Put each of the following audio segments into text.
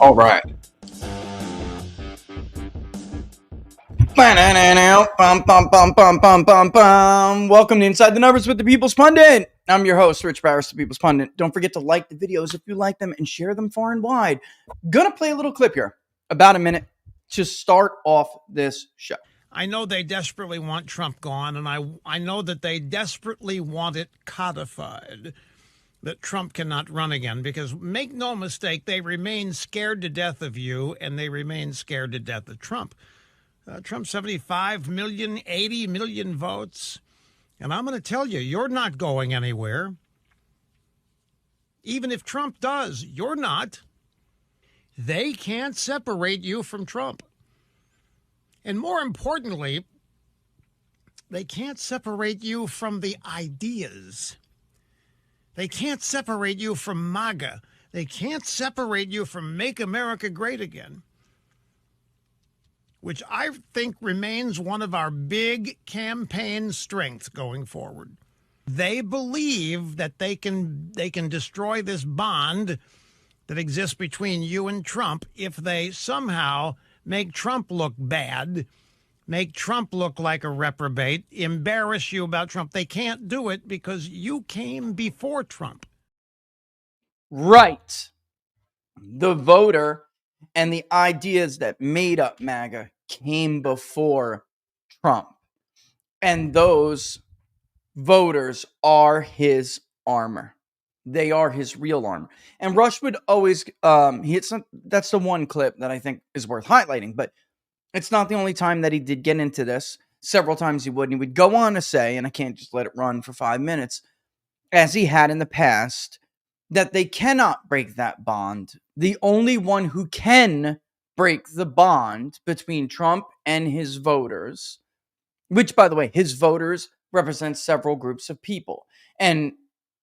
All right. Welcome to Inside the Numbers with the People's Pundit. I'm your host, Rich Barris, the People's Pundit. Don't forget to like the videos if you like them and share them far and wide. Gonna play a little clip here, about a minute, to start off this show. I know they desperately want Trump gone, and I know that they desperately want it codified, that Trump cannot run again, because make no mistake, they remain scared to death of you, and they remain scared to death of Trump. Trump, 75 million, 80 million votes. And I'm going to tell you, you're not going anywhere. Even if Trump does, you're not. They can't separate you from Trump. And more importantly, they can't separate you from the ideas. They can't separate you from MAGA. They can't separate you from Make America Great Again, which I think remains one of our big campaign strengths going forward. They believe that they can destroy this bond that exists between you and Trump if they somehow make Trump look bad, make Trump look like a reprobate, embarrass you about Trump. They can't do it because you came before Trump. Right. The voter and the ideas that made up MAGA came before Trump. And those voters are his armor. They are his real armor. And Rush would always, that's the one clip that I think is worth highlighting, but it's not the only time that he did get into this. Several times he would, and he would go on to say, and I can't just let it run for 5 minutes, as he had in the past, that they cannot break that bond. The only one who can break the bond between Trump and his voters, which, by the way, his voters represent several groups of people. And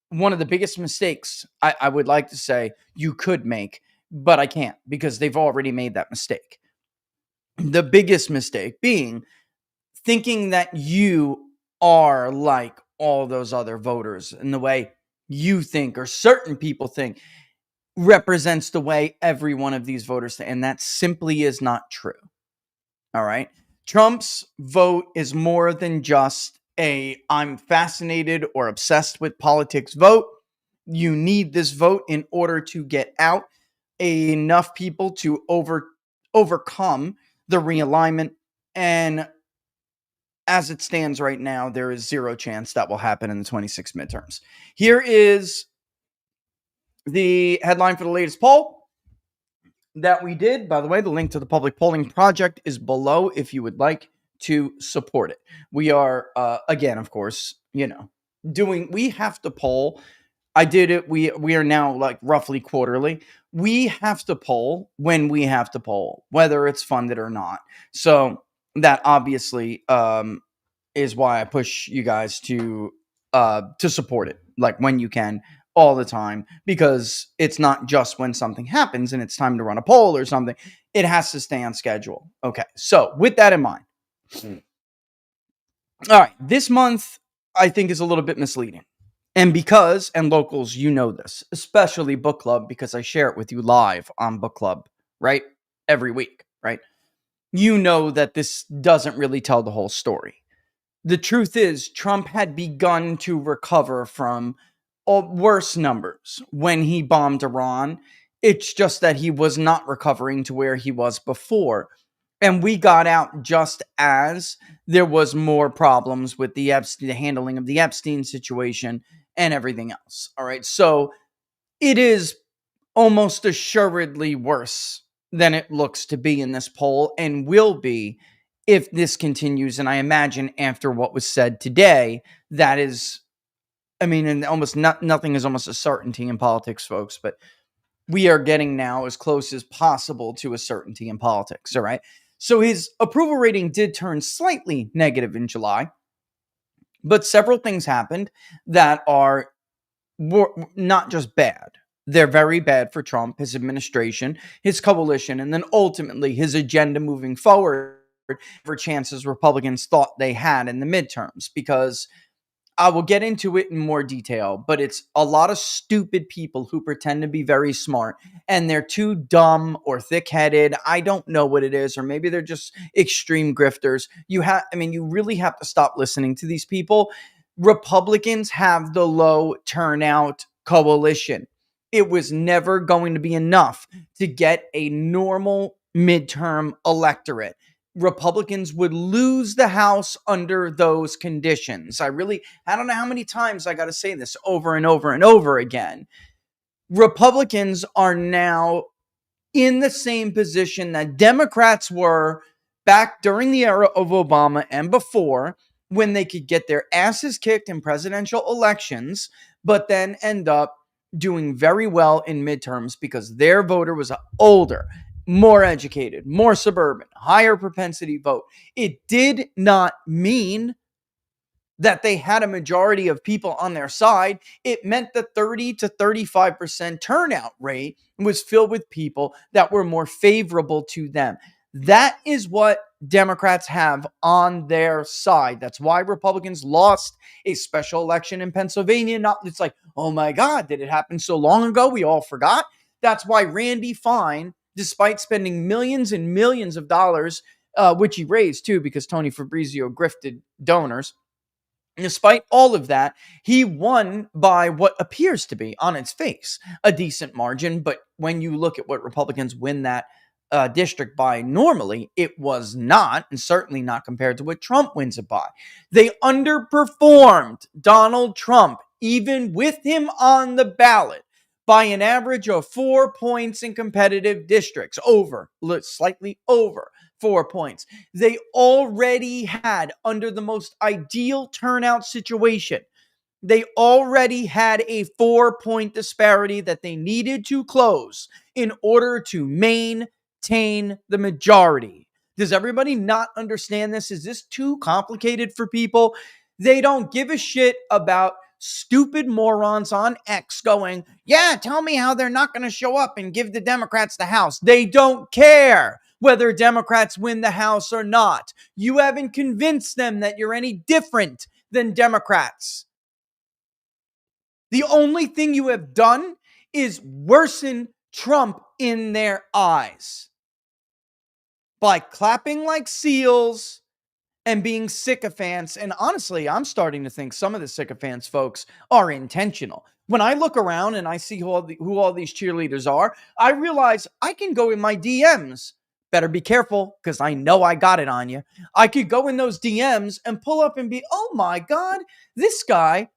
one of the biggest mistakes I would like to say you could make, but I can't because they've already made that mistake. The biggest mistake being thinking that you are like all those other voters in the way you think or certain people think represents the way every one of these voters think, and that simply is not true. All right. Trump's vote is more than just a I'm fascinated or obsessed with politics vote. You need this vote in order to get out enough people to overcome the realignment. And as it stands right now, there is zero chance that will happen in the 26 midterms. Here is the headline for the latest poll that we did. By the way, the link to the public polling project is below if you would like to support it. We are, again, of course, we have to poll. I did it. We are now like roughly quarterly. We have to poll when we have to poll, whether it's funded or not. So that obviously is why I push you guys to support it, like when you can, all the time, because it's not just when something happens and it's time to run a poll or something. It has to stay on schedule. Okay, so with that in mind, all right, this month I think is a little bit misleading. And locals, you know this, especially book club, because I share it with you live on book club, right? Every week, right? You know that this doesn't really tell the whole story. The truth is, Trump had begun to recover from worse numbers when he bombed Iran. It's just that he was not recovering to where he was before. And we got out just as there was more problems with the handling of the Epstein situation and everything else. All right. So it is almost assuredly worse than it looks to be in this poll, and will be if this continues. And I imagine after what was said today, that is, and almost nothing is almost a certainty in politics, folks, but we are getting now as close as possible to a certainty in politics. All right. So his approval rating did turn slightly negative in July, but several things happened that are not just bad. They're very bad for Trump, his administration, his coalition, and then ultimately his agenda moving forward for chances Republicans thought they had in the midterms. Because I will get into it in more detail, but it's a lot of stupid people who pretend to be very smart and they're too dumb or thick-headed. I don't know what it is, or maybe they're just extreme grifters. You really have to stop listening to these people. Republicans have the low turnout coalition. It was never going to be enough to get a normal midterm electorate. Republicans would lose the House under those conditions. I don't know how many times I got to say this over and over and over again. Republicans are now in the same position that Democrats were back during the era of Obama and before, when they could get their asses kicked in presidential elections, but then end up doing very well in midterms because their voter was older, more educated, more suburban, higher propensity vote. It did not mean that they had a majority of people on their side. It meant the 30 to 35% turnout rate was filled with people that were more favorable to them. That is what Democrats have on their side. That's why Republicans lost a special election in Pennsylvania. It's like, oh my God, did it happen so long ago? We all forgot. That's why Randy Fine, despite spending millions and millions of dollars, which he raised too, because Tony Fabrizio grifted donors, despite all of that, he won by what appears to be, on its face, a decent margin. But when you look at what Republicans win that district by normally, it was not, and certainly not compared to what Trump wins it by. They underperformed Donald Trump, even with him on the ballot, by an average of 4 points in competitive districts, slightly over 4 points. They already had, under the most ideal turnout situation, they already had a 4-point disparity that they needed to close in order to maintain the majority. Does everybody not understand this? Is this too complicated for people? They don't give a shit about stupid morons on X going, yeah, tell me how they're not going to show up and give the Democrats the House. They don't care whether Democrats win the House or not. You haven't convinced them that you're any different than Democrats. The only thing you have done is worsen Trump in their eyes by clapping like seals and being sycophants. And honestly, I'm starting to think some of the sycophants folks are intentional. When I look around and I see who all these cheerleaders are, I realize I can go in my DMs. Better be careful, because I know I got it on you. I could go in those DMs and pull up and be, oh my God, this guy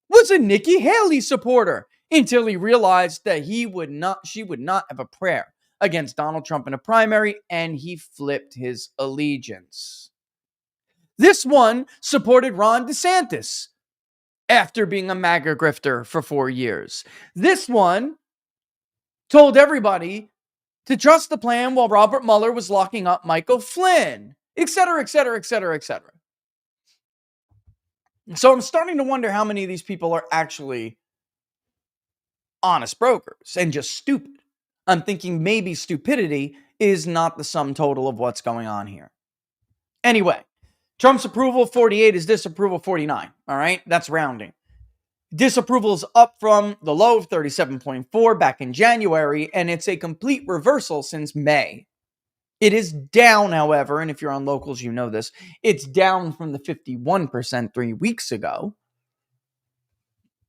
was a Nikki Haley supporter, until he realized that she would not have a prayer against Donald Trump in a primary, and he flipped his allegiance. This one supported Ron DeSantis after being a MAGA grifter for 4 years. This one told everybody to trust the plan while Robert Mueller was locking up Michael Flynn, et cetera, et cetera, et cetera, et cetera. So I'm starting to wonder how many of these people are actually honest brokers and just stupid. I'm thinking maybe stupidity is not the sum total of what's going on here. Anyway, Trump's approval 48 is disapproval 49. All right, that's rounding. Disapproval is up from the low of 37.4 back in January, and it's a complete reversal since May. It is down, however, and if you're on locals, you know this, it's down from the 51% 3 weeks ago.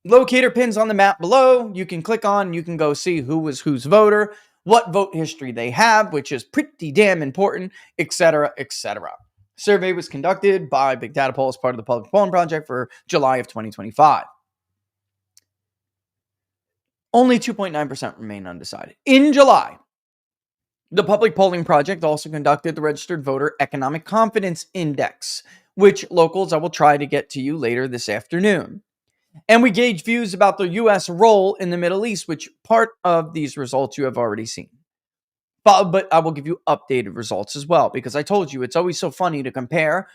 Locator pins on the map below. You can click on, you can go see who was whose voter, what vote history they have, which is pretty damn important, etc., etc. Survey was conducted by Big Data Poll as part of the Public Polling Project for July of 2025. Only 2.9% remain undecided. In July, the Public Polling Project also conducted the Registered Voter Economic Confidence Index, which locals I will try to get to you later this afternoon. And we gauge views about the U.S. role in the Middle East, which part of these results you have already seen. But I will give you updated results as well, because I told you it's always so funny to compare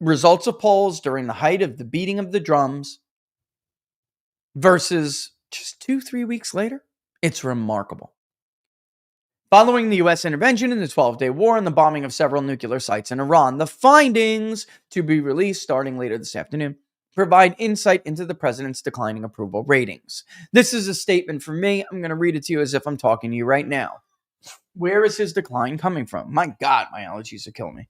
results of polls during the height of the beating of the drums versus just 2-3 weeks later. It's remarkable. Following the U.S. intervention in the 12-day war and the bombing of several nuclear sites in Iran, the findings to be released starting later this afternoon. provide insight into the president's declining approval ratings. This is a statement from me. I'm going to read it to you as if I'm talking to you right now. Where is his decline coming from? My God, my allergies are killing me.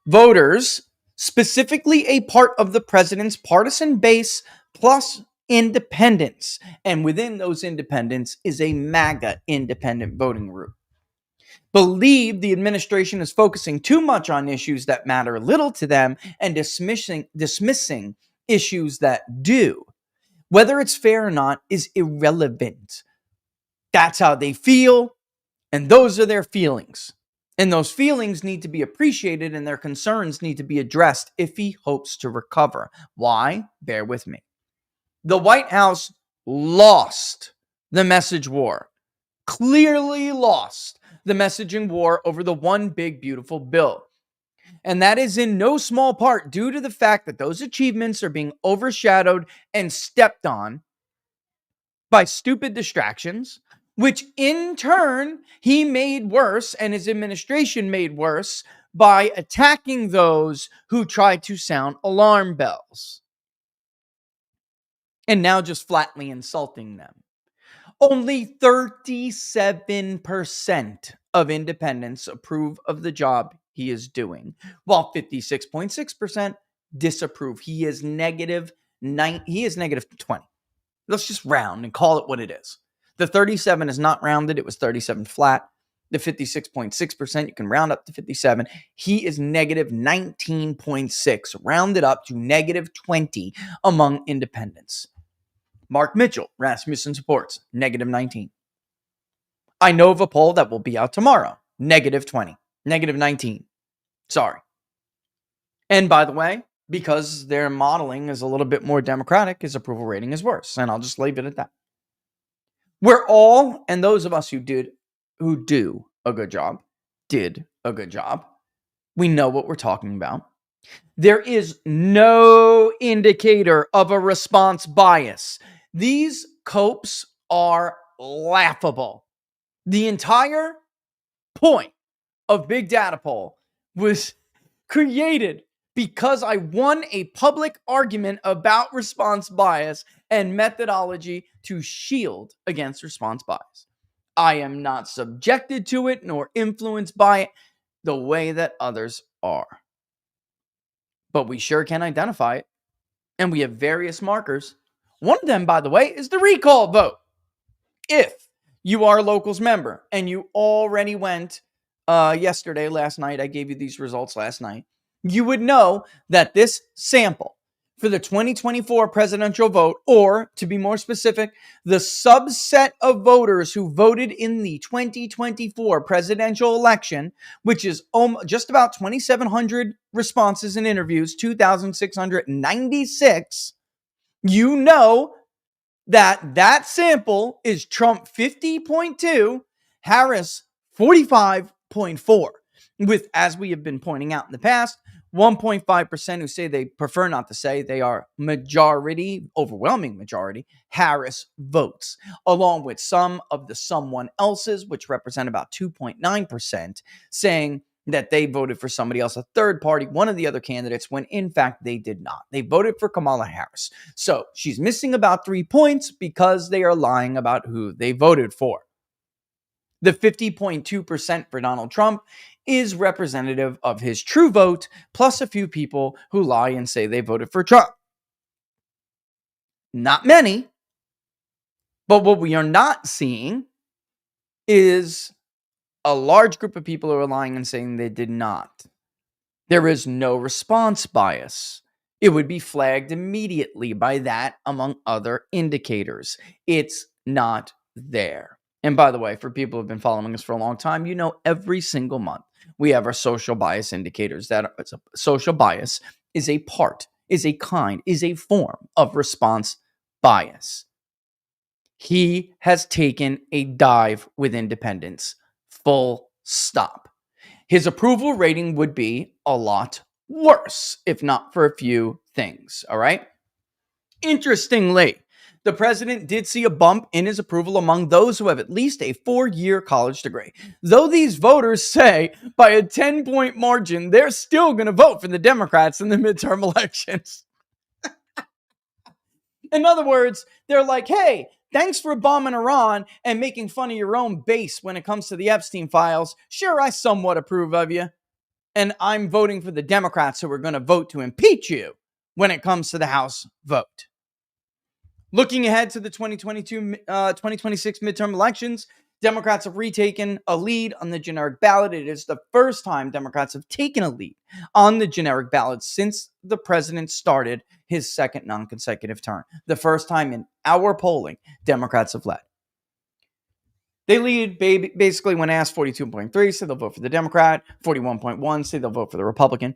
Voters, specifically a part of the president's partisan base plus independents, and within those independents is a MAGA independent voting group, believe the administration is focusing too much on issues that matter little to them and dismissing issues that do. Whether it's fair or not is irrelevant. That's how they feel, and those are their feelings. And those feelings need to be appreciated, and their concerns need to be addressed if he hopes to recover. Why? Bear with me. The White House lost the message war. Clearly lost the messaging war over the one big beautiful bill. And that is in no small part due to the fact that those achievements are being overshadowed and stepped on by stupid distractions, which in turn he made worse and his administration made worse by attacking those who tried to sound alarm bells and now just flatly insulting them. Only 37% of independents approve of the job he is doing, while 56.6% disapprove. He is negative 20. Let's just round and call it what it is. The 37 is not rounded. It was 37 flat. The 56.6%, you can round up to 57. He is negative 19.6, rounded up to negative 20 among independents. Mark Mitchell, Rasmussen supports, negative 19. I know of a poll that will be out tomorrow, negative 20, negative 19. Sorry. And by the way, because their modeling is a little bit more democratic, his approval rating is worse. And I'll just leave it at that. We're all, and those of us who do a good job, did a good job. We know what we're talking about. There is no indicator of a response bias. These copes are laughable. The entire point of Big Data Poll was created because I won a public argument about response bias and methodology to shield against response bias. I am not subjected to it nor influenced by it the way that others are. But we sure can identify it. And we have various markers. One of them, by the way, is the recall vote. If you are a locals member and you already went last night, I gave you these results last night, you would know that this sample for the 2024 presidential vote, or to be more specific, the subset of voters who voted in the 2024 presidential election, which is just about 2,700 responses and interviews, 2,696, you know that sample is Trump 50.2, Harris 45.4, with, as we have been pointing out in the past, 1.5% who say they prefer not to say they are overwhelming majority, Harris votes, along with some of the someone else's, which represent about 2.9%, saying that they voted for somebody else, a third party, one of the other candidates, when in fact they did not. They voted for Kamala Harris. So she's missing about 3 points because they are lying about who they voted for. The 50.2% for Donald Trump is representative of his true vote, plus a few people who lie and say they voted for Trump. Not many, but what we are not seeing is a large group of people who are lying and saying they did not. There is no response bias. It would be flagged immediately by that, among other indicators. It's not there. And by the way, for people who have been following us for a long time, you know every single month we have our social bias indicators. That social bias is a form of response bias. He has taken a dive with independents. Full stop. His approval rating would be a lot worse, if not for a few things, all right? Interestingly, the president did see a bump in his approval among those who have at least a 4-year college degree. Though these voters say by a 10-point margin, they're still going to vote for the Democrats in the midterm elections. In other words, they're like, hey, thanks for bombing Iran and making fun of your own base when it comes to the Epstein files. Sure, I somewhat approve of you. And I'm voting for the Democrats who are going to vote to impeach you when it comes to the House vote. Looking ahead to the 2026 midterm elections, Democrats have retaken a lead on the generic ballot. It is the first time Democrats have taken a lead on the generic ballot since the president started his second non-consecutive term. The first time in our polling, Democrats have led. They lead basically when asked 42.3, say they'll vote for the Democrat, 41.1, say they'll vote for the Republican.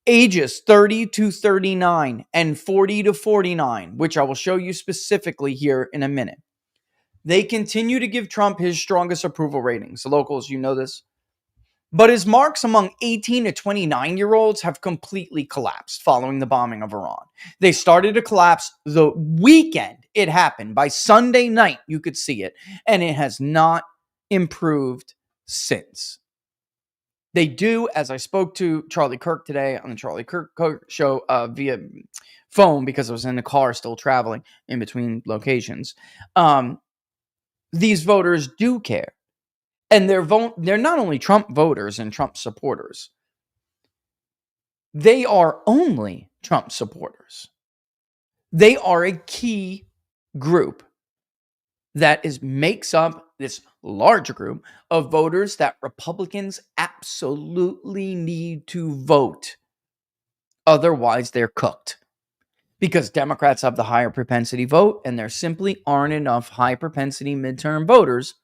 Ages 30 to 39 and 40 to 49, which I will show you specifically here in a minute. They continue to give Trump his strongest approval ratings. The locals, you know this. But his marks among 18 to 29-year-olds have completely collapsed following the bombing of Iran. They started to collapse the weekend it happened. By Sunday night, you could see it. And it has not improved since. They do, as I spoke to Charlie Kirk today on the Charlie Kirk show via phone because I was in the car still traveling in between locations. These voters do care. And they're not only Trump voters and Trump supporters. They are only Trump supporters. They are a key group that makes up this large group of voters that Republicans absolutely need to vote. Otherwise, they're cooked. Because Democrats have the higher propensity vote, and there simply aren't enough high propensity midterm voters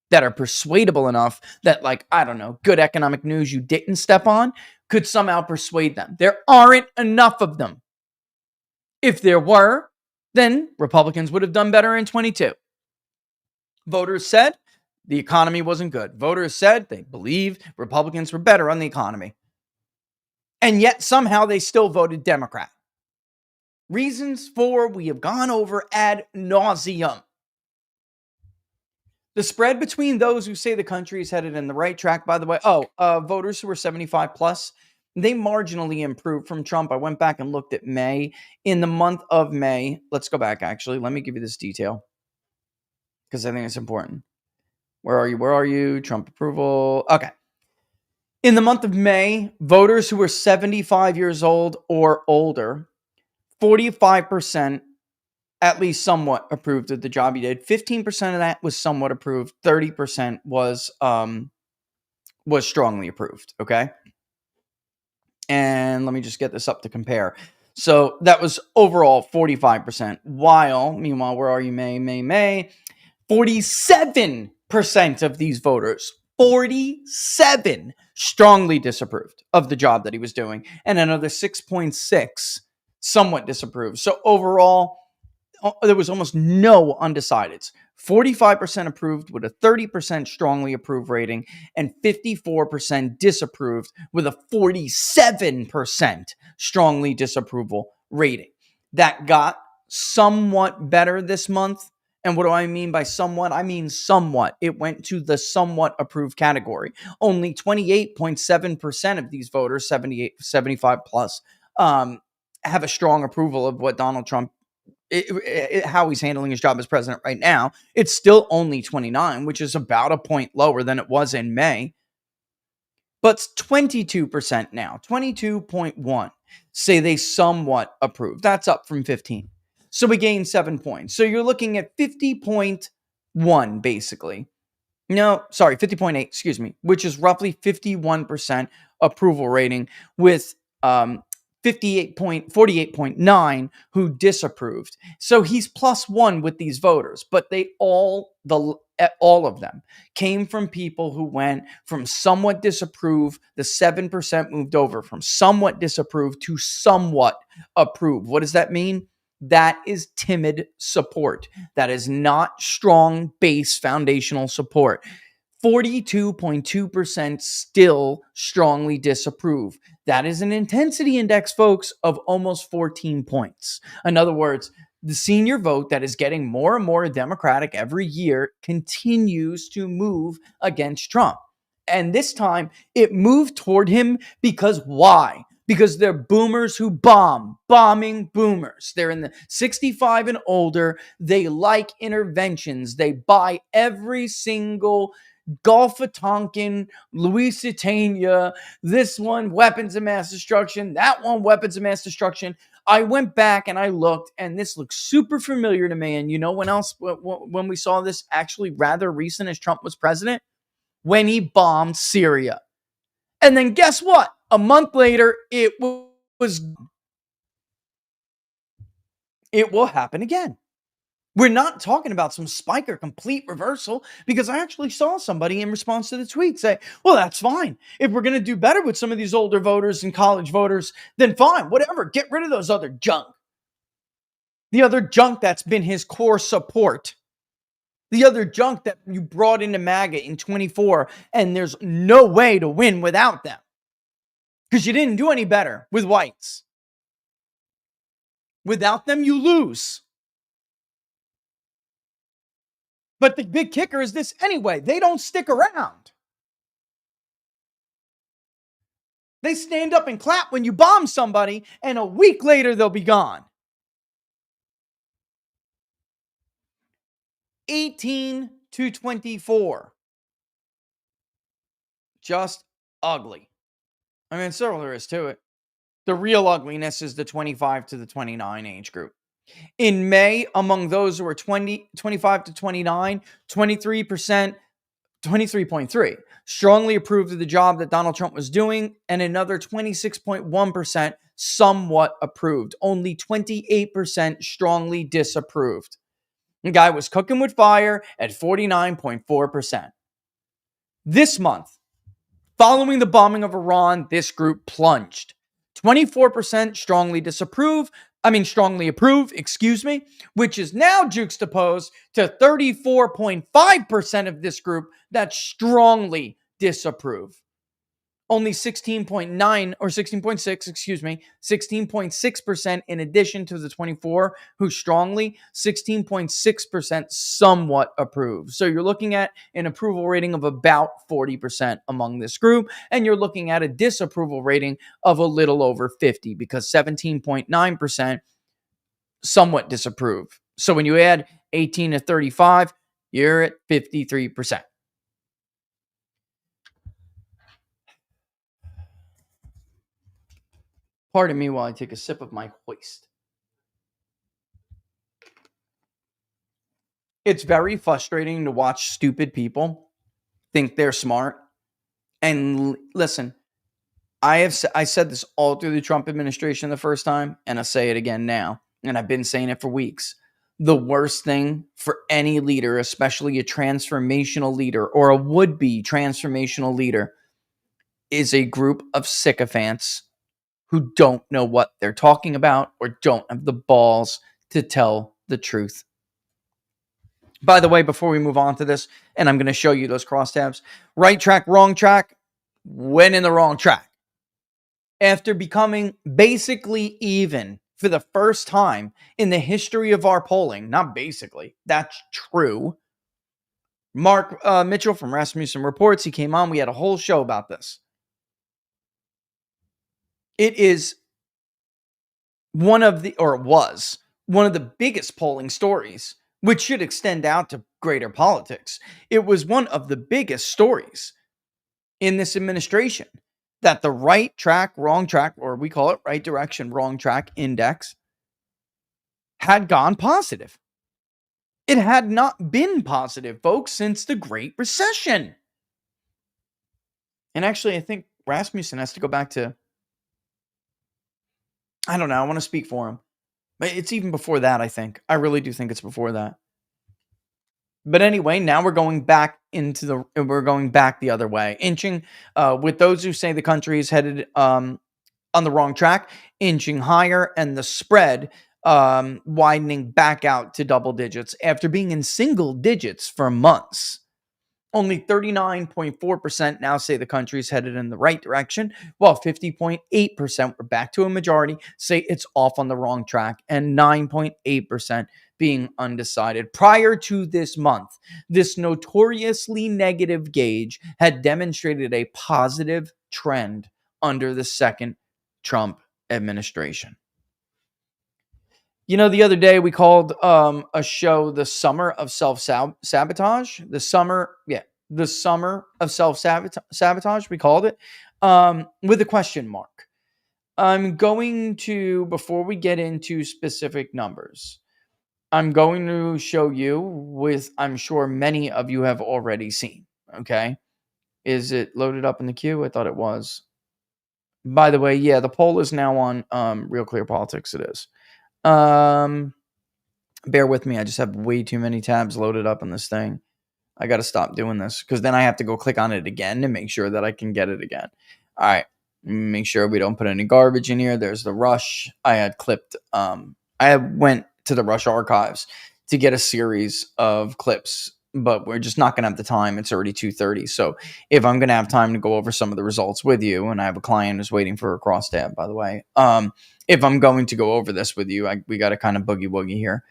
that are persuadable enough that, like, I don't know, good economic news you didn't step on could somehow persuade them. There aren't enough of them. If there were, then Republicans would have done better in 22. Voters said the economy wasn't good. Voters said they believed Republicans were better on the economy. And yet somehow they still voted Democrat. Reasons for we have gone over ad nauseum. The spread between those who say the country is headed in the right track, by the way, voters who are 75 plus, they marginally improved from Trump. I went back and looked at May. In the month of May, let's go back actually. Let me give you this detail because I think it's important. Where are you? Trump approval. Okay. In the month of May, voters who were 75 years old or older, 45% at least somewhat approved of the job he did. 15% of that was somewhat approved. 30% was strongly approved. Okay. And let me just get this up to compare. So that was overall 45%. Meanwhile, where are you? May. 47% of these voters, 47 strongly disapproved of the job that he was doing. And another 6.6 somewhat disapproved. So overall, there was almost no undecideds. 45% approved with a 30% strongly approved rating and 54% disapproved with a 47% strongly disapproval rating. That got somewhat better this month. And what do I mean by somewhat? I mean somewhat. It went to the somewhat approved category. Only 28.7% of these voters, 75 plus, have a strong approval of what Donald Trump how he's handling his job as president right now. It's still only 29, which is about a point lower than it was in May. But 22% now, 22.1 say they somewhat approve. That's up from 15. So we gained 7 points. So you're looking at 50.1 basically. No, sorry, 50.8, excuse me, which is roughly 51% approval rating with 48.9 who disapproved. So he's +1 with these voters, but all of them came from people who went from somewhat disapprove, the 7% moved over from somewhat disapprove to somewhat approve. What does that mean? That is timid support. That is not strong base foundational support. 42.2% still strongly disapprove. That is an intensity index, folks, of almost 14 points. In other words, the senior vote that is getting more and more Democratic every year continues to move against Trump. And this time it moved toward him because why? because they're boomers who bombing boomers. They're in the 65 and older. They like interventions. They buy every single Gulf of Tonkin, Lusitania, this one, weapons of mass destruction, that one, weapons of mass destruction. I went back and I looked, and this looks super familiar to me. And you know when else, when we saw this actually rather recent as Trump was president? When he bombed Syria. And then guess what? A month later, it will happen again. We're not talking about some spike or complete reversal, because I actually saw somebody in response to the tweet say, well, that's fine. If we're going to do better with some of these older voters and college voters, then fine, whatever. Get rid of those other junk. The other junk that's been his core support. The other junk that you brought into MAGA in 24, and there's no way to win without them. Because you didn't do any better with whites. Without them, you lose. But the big kicker is this anyway. They don't stick around. They stand up and clap when you bomb somebody, and a week later they'll be gone. 18 to 24. Just ugly. I mean, that's all there is to it. The real ugliness is the 25 to the 29 age group. In May, among those who were 25 to 29, 23%, 23.3 strongly approved of the job that Donald Trump was doing, and another 26.1% somewhat approved. Only 28% strongly disapproved. The guy was cooking with fire at 49.4%. This month, following the bombing of Iran, this group plunged. 24% strongly approve, which is now juxtaposed to 34.5% of this group that strongly disapprove. Only 16.9 or 16.6% in addition to the 24 who strongly, 16.6% somewhat approve. So you're looking at an approval rating of about 40% among this group, and you're looking at a disapproval rating of a little over 50, because 17.9% somewhat disapprove. So when you add 18 to 35, you're at 53%. Pardon me while I take a sip of my hoist. It's very frustrating to watch stupid people think they're smart. And listen, I said this all through the Trump administration the first time, and I say it again now, and I've been saying it for weeks. The worst thing for any leader, especially a transformational leader or a would-be transformational leader, is a group of sycophants who don't know what they're talking about or don't have the balls to tell the truth. By the way, before we move on to this, and I'm going to show you those crosstabs, right track, wrong track, went in the wrong track. After becoming basically even for the first time in the history of our polling, not basically, that's true. Mark Mitchell from Rasmussen Reports, he came on, we had a whole show about this. It is was one of the biggest polling stories, which should extend out to greater politics. It was one of the biggest stories in this administration, that the right track, wrong track, or we call it right direction, wrong track index, had gone positive. It had not been positive, folks, since the Great Recession. And actually, I think Rasmussen has to go back to, I don't know, I want to speak for him. But it's even before that, I think. I really do think it's before that. But anyway, now we're going back the other way, inching with those who say the country is headed on the wrong track, inching higher, and the spread widening back out to double digits after being in single digits for months. Only 39.4% now say the country is headed in the right direction, while 50.8%, we're back to a majority, say it's off on the wrong track, and 9.8% being undecided. Prior to this month, this notoriously negative gauge had demonstrated a positive trend under the second Trump administration. The other day we called a show the Summer of Self-Sabotage. The Summer of Self-Sabotage, we called it, with a question mark. I'm going to, before we get into specific numbers, I'm going to show you with, I'm sure many of you have already seen, okay? Is it loaded up in the queue? I thought it was. By the way, yeah, the poll is now on Real Clear Politics. It is. Bear with me. I just have way too many tabs loaded up on this thing. I got to stop doing this because then I have to go click on it again to make sure that I can get it again. All right. Make sure we don't put any garbage in here. There's the Rush. I had clipped. I went to the Rush archives to get a series of clips, but we're just not going to have the time. It's already 2:30. So if I'm going to have time to go over some of the results with you, and I have a client who's waiting for a crosstab, by the way, if I'm going to go over this with you, we got to kind of boogie woogie here.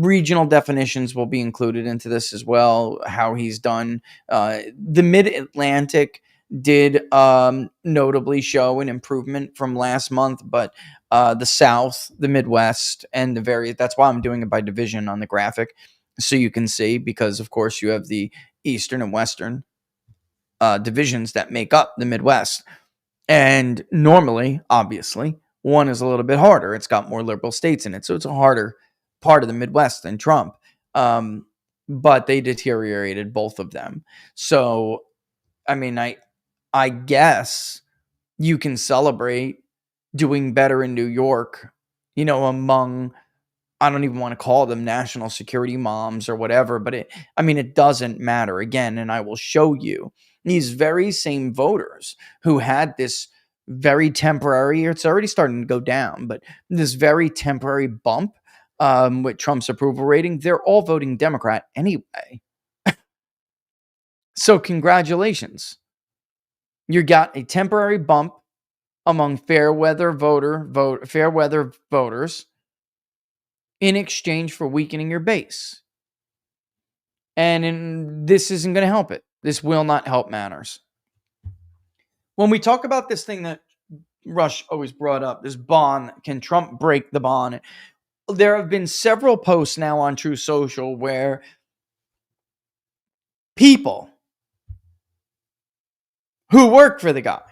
Regional definitions will be included into this as well. How he's done. The Mid-Atlantic did notably show an improvement from last month, but the South, the Midwest, and the various, that's why I'm doing it by division on the graphic, so you can see, because of course you have the Eastern and Western divisions that make up the Midwest. And normally, obviously, one is a little bit harder. It's got more liberal states in it, so it's a harder part of the Midwest than Trump. But they deteriorated both of them. So, I mean, I guess you can celebrate doing better in New York, among, I don't even want to call them national security moms or whatever, but it doesn't matter. Again, and I will show you these very same voters who had this very temporary, it's already starting to go down, but this very temporary bump with Trump's approval rating, they're all voting Democrat anyway. So congratulations. You got a temporary bump among fair weather voters in exchange for weakening your base. And this isn't going to help it. This will not help matters. When we talk about this thing that Rush always brought up, this bond, can Trump break the bond? There have been several posts now on True Social where people who work for the guy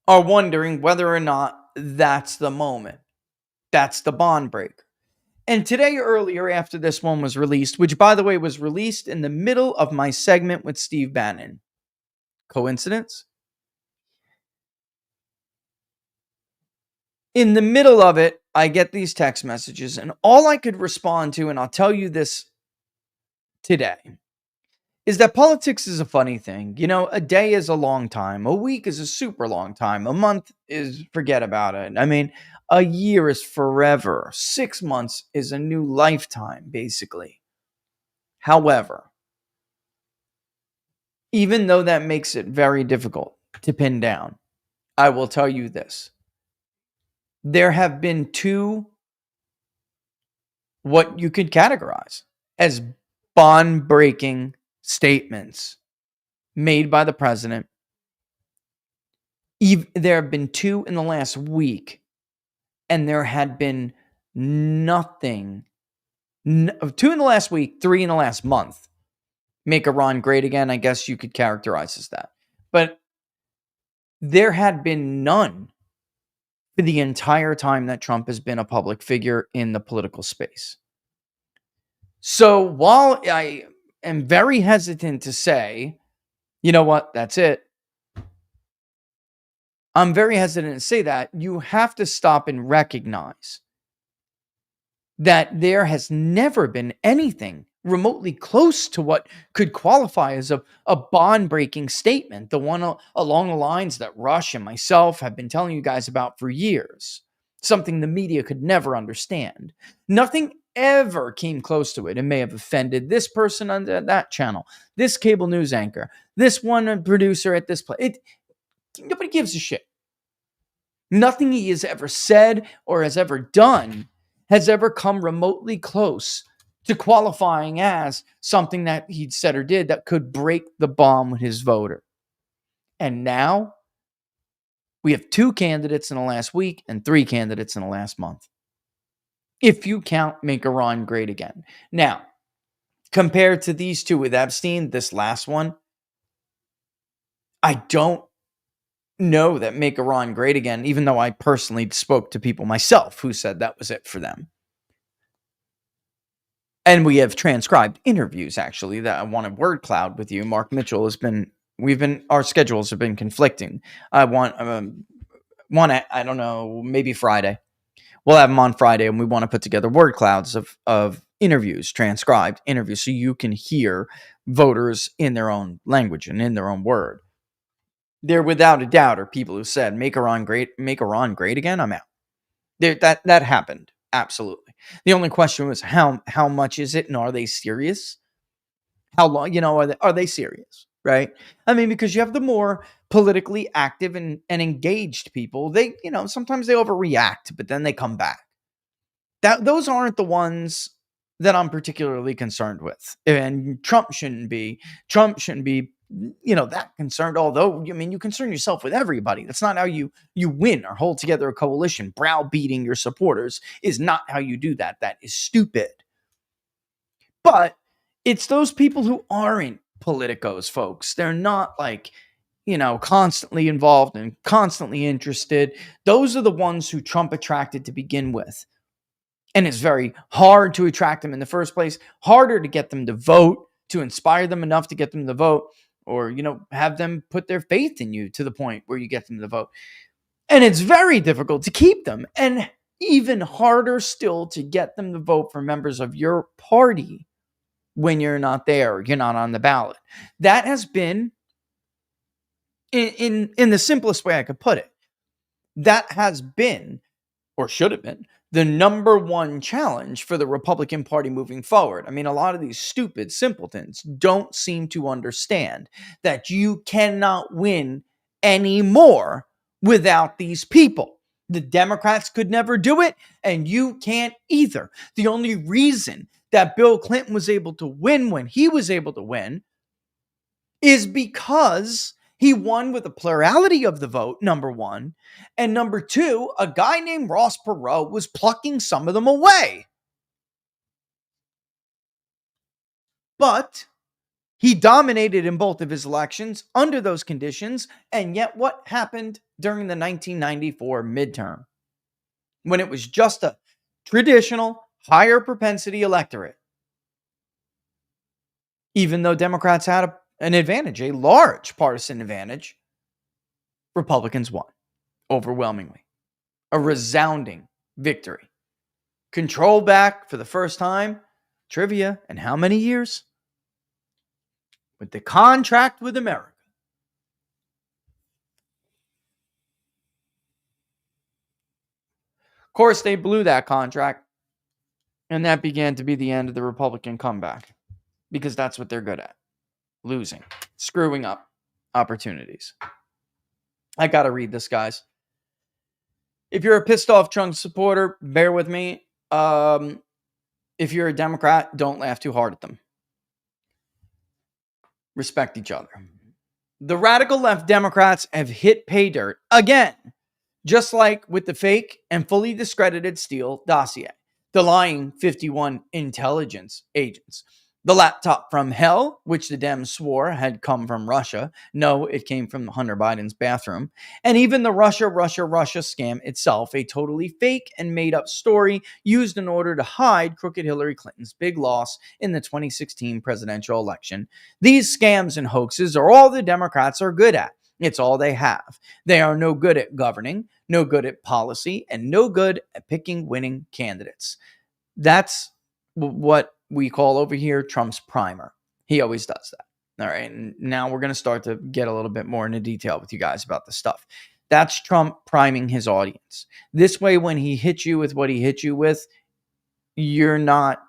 are wondering whether or not that's the moment. That's the bond breaker. And today, earlier, after this one was released, which, by the way, was released in the middle of my segment with Steve Bannon. Coincidence? In the middle of it, I get these text messages, and all I could respond to, and I'll tell you this today, is that politics is a funny thing. A day is a long time. A week is a super long time. A month is, forget about it. A year is forever. 6 months is a new lifetime, basically. However, even though that makes it very difficult to pin down, I will tell you this. There have been two, what you could categorize as bond-breaking statements made by the president. There have been two in the last week, and there had been nothing. Two in the last week, three in the last month. Make Iran great again, I guess you could characterize as that. But there had been none for the entire time that Trump has been a public figure in the political space. So while I am very hesitant to say, you know what, that's it, I'm very hesitant to say that. You have to stop and recognize that there has never been anything remotely close to what could qualify as a bond-breaking statement, the one along the lines that Rush and myself have been telling you guys about for years, something the media could never understand. Nothing ever came close to it. It may have offended this person on that channel, this cable news anchor, this one producer at this place. Nobody gives a shit. Nothing he has ever said or has ever done has ever come remotely close to qualifying as something that he'd said or did that could break the bond with his voter. And now We have 2 candidates in the last week and 3 candidates in the last month, if you count Make Iran Great Again. Now, compared to these two with Epstein, this last one, I don't know that Make Iran Great Again, even though I personally spoke to people myself who said that was it for them. And we have transcribed interviews, actually, that I wanted word cloud with you. Mark Mitchell has been, our schedules have been conflicting. I want, I don't know, maybe Friday. We'll have them on Friday, and we want to put together word clouds of interviews, transcribed interviews, so you can hear voters in their own language and in their own word. There, without a doubt, are people who said, make Iran great again. I'm out. That happened. Absolutely. The only question was how much is it, and are they serious? How long, are they serious? Right? I mean, because you have the more politically active and engaged people, they, sometimes they overreact, but then they come back. Those aren't the ones that I'm particularly concerned with. And Trump shouldn't be, that concerned. Although, you concern yourself with everybody. That's not how you win or hold together a coalition. Browbeating your supporters is not how you do that. That is stupid. But it's those people who aren't politicos, folks. They're not like, constantly involved and constantly interested. Those are the ones who Trump attracted to begin with. And it's very hard to attract them in the first place, harder to get them to vote, to inspire them enough to get them to vote, or, have them put their faith in you to the point where you get them to vote. And it's very difficult to keep them, and even harder still to get them to vote for members of your party when you're not there, you're not on the ballot. That has been, in the simplest way I could put it, that has been, or should have been, the number one challenge for the Republican Party moving forward. I mean, a lot of these stupid simpletons don't seem to understand that you cannot win anymore without these people. The Democrats could never do it, and you can't either. The only reason that Bill Clinton was able to win when he was able to win is because he won with a plurality of the vote, number one. And number two, a guy named Ross Perot was plucking some of them away. But he dominated in both of his elections under those conditions. And yet what happened during the 1994 midterm? When it was just a traditional higher propensity electorate. Even though Democrats had an advantage, a large partisan advantage, Republicans won overwhelmingly. A resounding victory. Control back for the first time. Trivia, in how many years? With the contract with America. Of course, they blew that contract, and that began to be the end of the Republican comeback, because that's what they're good at. Losing. Screwing up opportunities. I gotta read this, guys. If you're a pissed off Trump supporter, bear with me. If you're a Democrat, don't laugh too hard at them. Respect each other. The radical left Democrats have hit pay dirt again, just like with the fake and fully discredited Steele dossier, the lying 51 intelligence agents. The laptop from hell, which the Dems swore had come from Russia. No, it came from Hunter Biden's bathroom. And even the Russia scam itself, a totally fake and made up story used in order to hide crooked Hillary Clinton's big loss in the 2016 presidential election. These scams and hoaxes are all the Democrats are good at. It's all they have. They are no good at governing, no good at policy, and no good at picking winning candidates. That's what we call over here Trump's primer. He always does that. All right. And now we're going to start to get a little bit more into detail with you guys about this stuff. That's Trump priming his audience. This way, when he hits you with what he hit you with, you're not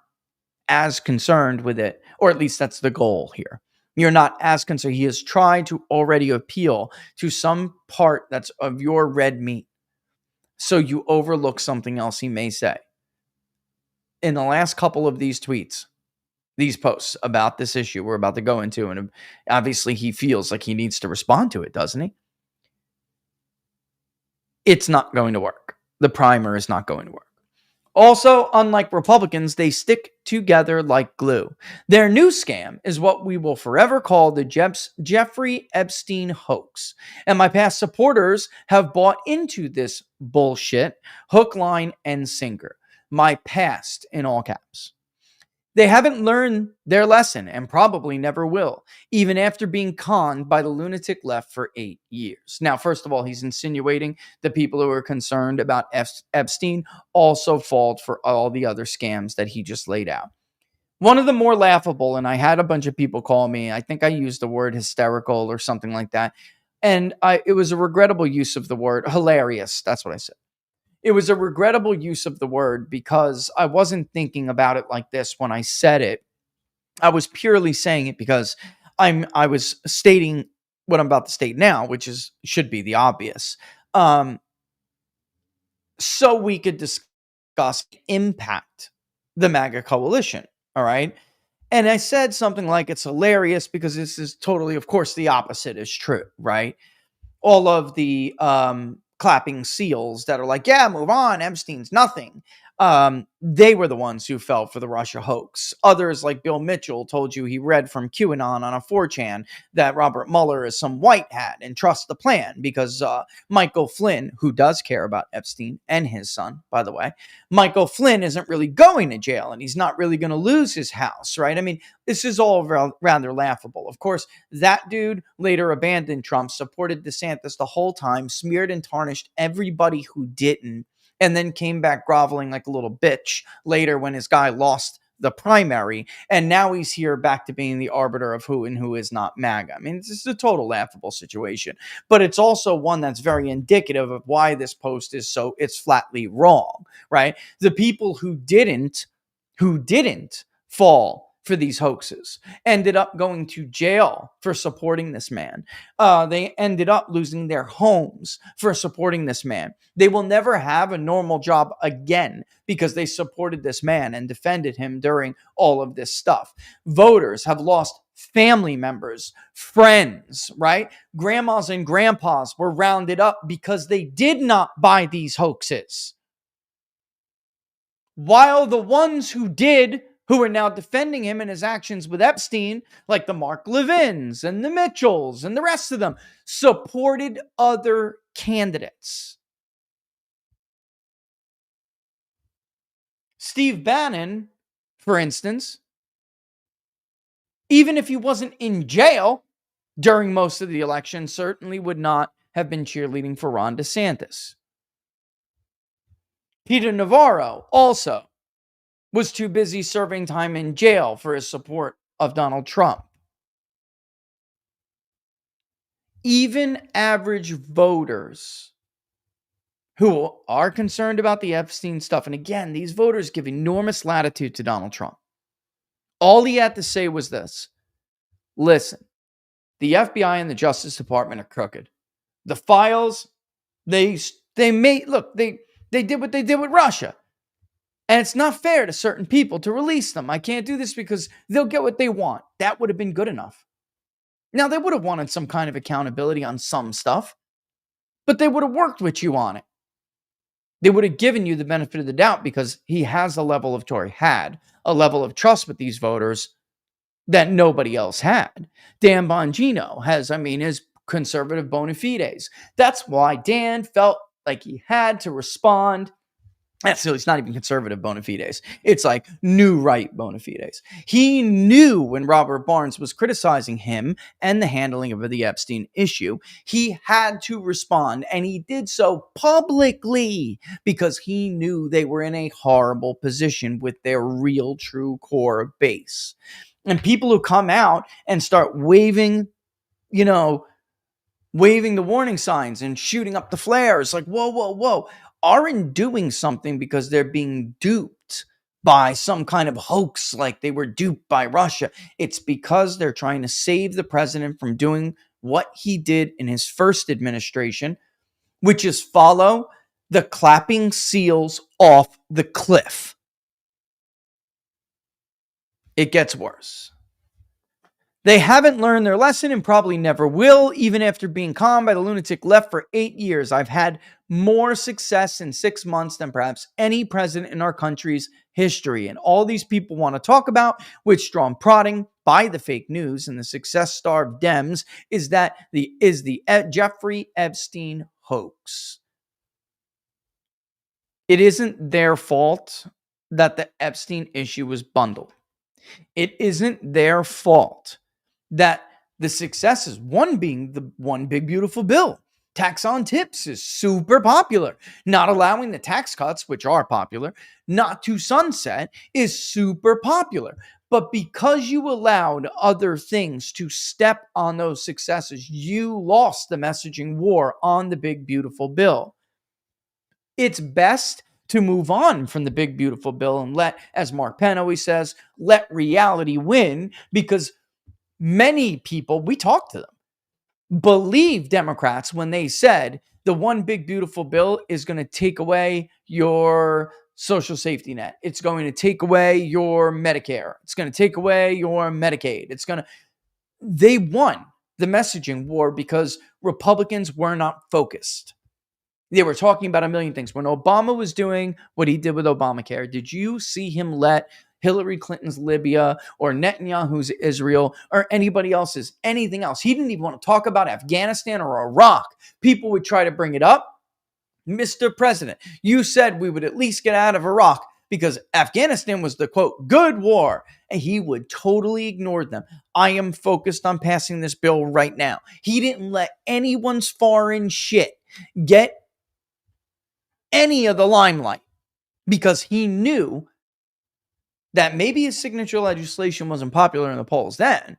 as concerned with it, or at least that's the goal here. You're not as concerned. He has tried to already appeal to some part that's of your red meat, so you overlook something else he may say. In the last couple of these tweets, these posts about this issue we're about to go into, and obviously he feels like he needs to respond to it, doesn't he? it's not going to work. The primer is not going to work. Also, unlike Republicans, they stick together like glue. Their new scam is what we will forever call the Jeffrey Epstein hoax. And my past supporters have bought into this bullshit hook, line, and sinker. My past in all caps. They haven't learned their lesson and probably never will, even after being conned by the lunatic left for 8 years. Now, first of all, he's insinuating the people who are concerned about Epstein also fall for all the other scams that he just laid out. One of the more laughable, and I had a bunch of people call me, I think I used the word hysterical or something like that. And it was a regrettable use of the word hilarious. That's what I said. It was a regrettable use of the word because I wasn't thinking about it like this when I said it. I was purely saying it because I was stating what I'm about to state now, which should be the obvious. So we could discuss impact the MAGA coalition. All right. And I said something like it's hilarious because this is totally, of course, the opposite is true, right? All of the clapping seals that are like, yeah, move on, Epstein's nothing. They were the ones who fell for the Russia hoax. Others, like Bill Mitchell, told you he read from QAnon on a 4chan that Robert Mueller is some white hat and trusts the plan because Michael Flynn, who does care about Epstein and his son, by the way, Michael Flynn isn't really going to jail and he's not really going to lose his house, right? I mean, this is all rather laughable. Of course, that dude later abandoned Trump, supported DeSantis the whole time, smeared and tarnished everybody who didn't, and then came back groveling like a little bitch later when his guy lost the primary. And now he's here back to being the arbiter of who and who is not MAGA. I mean, this is a total laughable situation, but it's also one that's very indicative of why this post is it's flatly wrong, right? The people who didn't fall for these hoaxes ended up going to jail for supporting this man. They ended up losing their homes for supporting this man. They will never have a normal job again because they supported this man and defended him during all of this stuff. Voters have lost family members, friends, right? Grandmas and grandpas were rounded up because they did not buy these hoaxes. While the ones who did, who are now defending him and his actions with Epstein, like the Mark Levins and the Mitchells and the rest of them, supported other candidates. Steve Bannon, for instance, even if he wasn't in jail during most of the election, certainly would not have been cheerleading for Ron DeSantis. Peter Navarro also was too busy serving time in jail for his support of Donald Trump. Even average voters who are concerned about the Epstein stuff, and again, these voters give enormous latitude to Donald Trump. All he had to say was this: listen, the FBI and the Justice Department are crooked. The files, they did what they did with Russia. And it's not fair to certain people to release them. I can't do this because they'll get what they want. That would have been good enough. Now, they would have wanted some kind of accountability on some stuff, but they would have worked with you on it. They would have given you the benefit of the doubt because he had a level of trust with these voters that nobody else had. Dan Bongino has, his conservative bona fides. That's why Dan felt like he had to respond. Actually, it's not even conservative bona fides. It's like new right bona fides. He knew when Robert Barnes was criticizing him and the handling of the Epstein issue, he had to respond, and he did so publicly because he knew they were in a horrible position with their real, true core base. And people who come out and start waving the warning signs and shooting up the flares, like, whoa, whoa, whoa, aren't doing something because they're being duped by some kind of hoax like they were duped by Russia. It's because they're trying to save the president from doing what he did in his first administration, which is follow the clapping seals off the cliff. It gets worse. They haven't learned their lesson and probably never will, even after being conned by the lunatic left for 8 years. I've had more success in 6 months than perhaps any president in our country's history. And all these people want to talk about, with strong prodding by the fake news and the success-starved Dems, is the Jeffrey Epstein hoax. It isn't their fault that the Epstein issue was bundled. It isn't their fault that the successes, one being the one big beautiful bill. Tax on tips is super popular. Not allowing the tax cuts, which are popular, not to sunset is super popular. But because you allowed other things to step on those successes, you lost the messaging war on the big beautiful bill. It's best to move on from the big beautiful bill and let, as Mark Penn always says, let reality win, because many people, we talked to them, believe Democrats when they said the one big beautiful bill is going to take away your social safety net. It's going to take away your Medicare. It's going to take away your Medicaid. They won the messaging war because Republicans were not focused. They were talking about a million things. When Obama was doing what he did with Obamacare, did you see him let Hillary Clinton's Libya or Netanyahu's Israel or anybody else's anything else? He didn't even want to talk about Afghanistan or Iraq. People would try to bring it up. Mr. President, you said we would at least get out of Iraq because Afghanistan was the, quote, good war. And he would totally ignore them. I am focused on passing this bill right now. He didn't let anyone's foreign shit get any of the limelight because he knew that maybe his signature legislation wasn't popular in the polls then,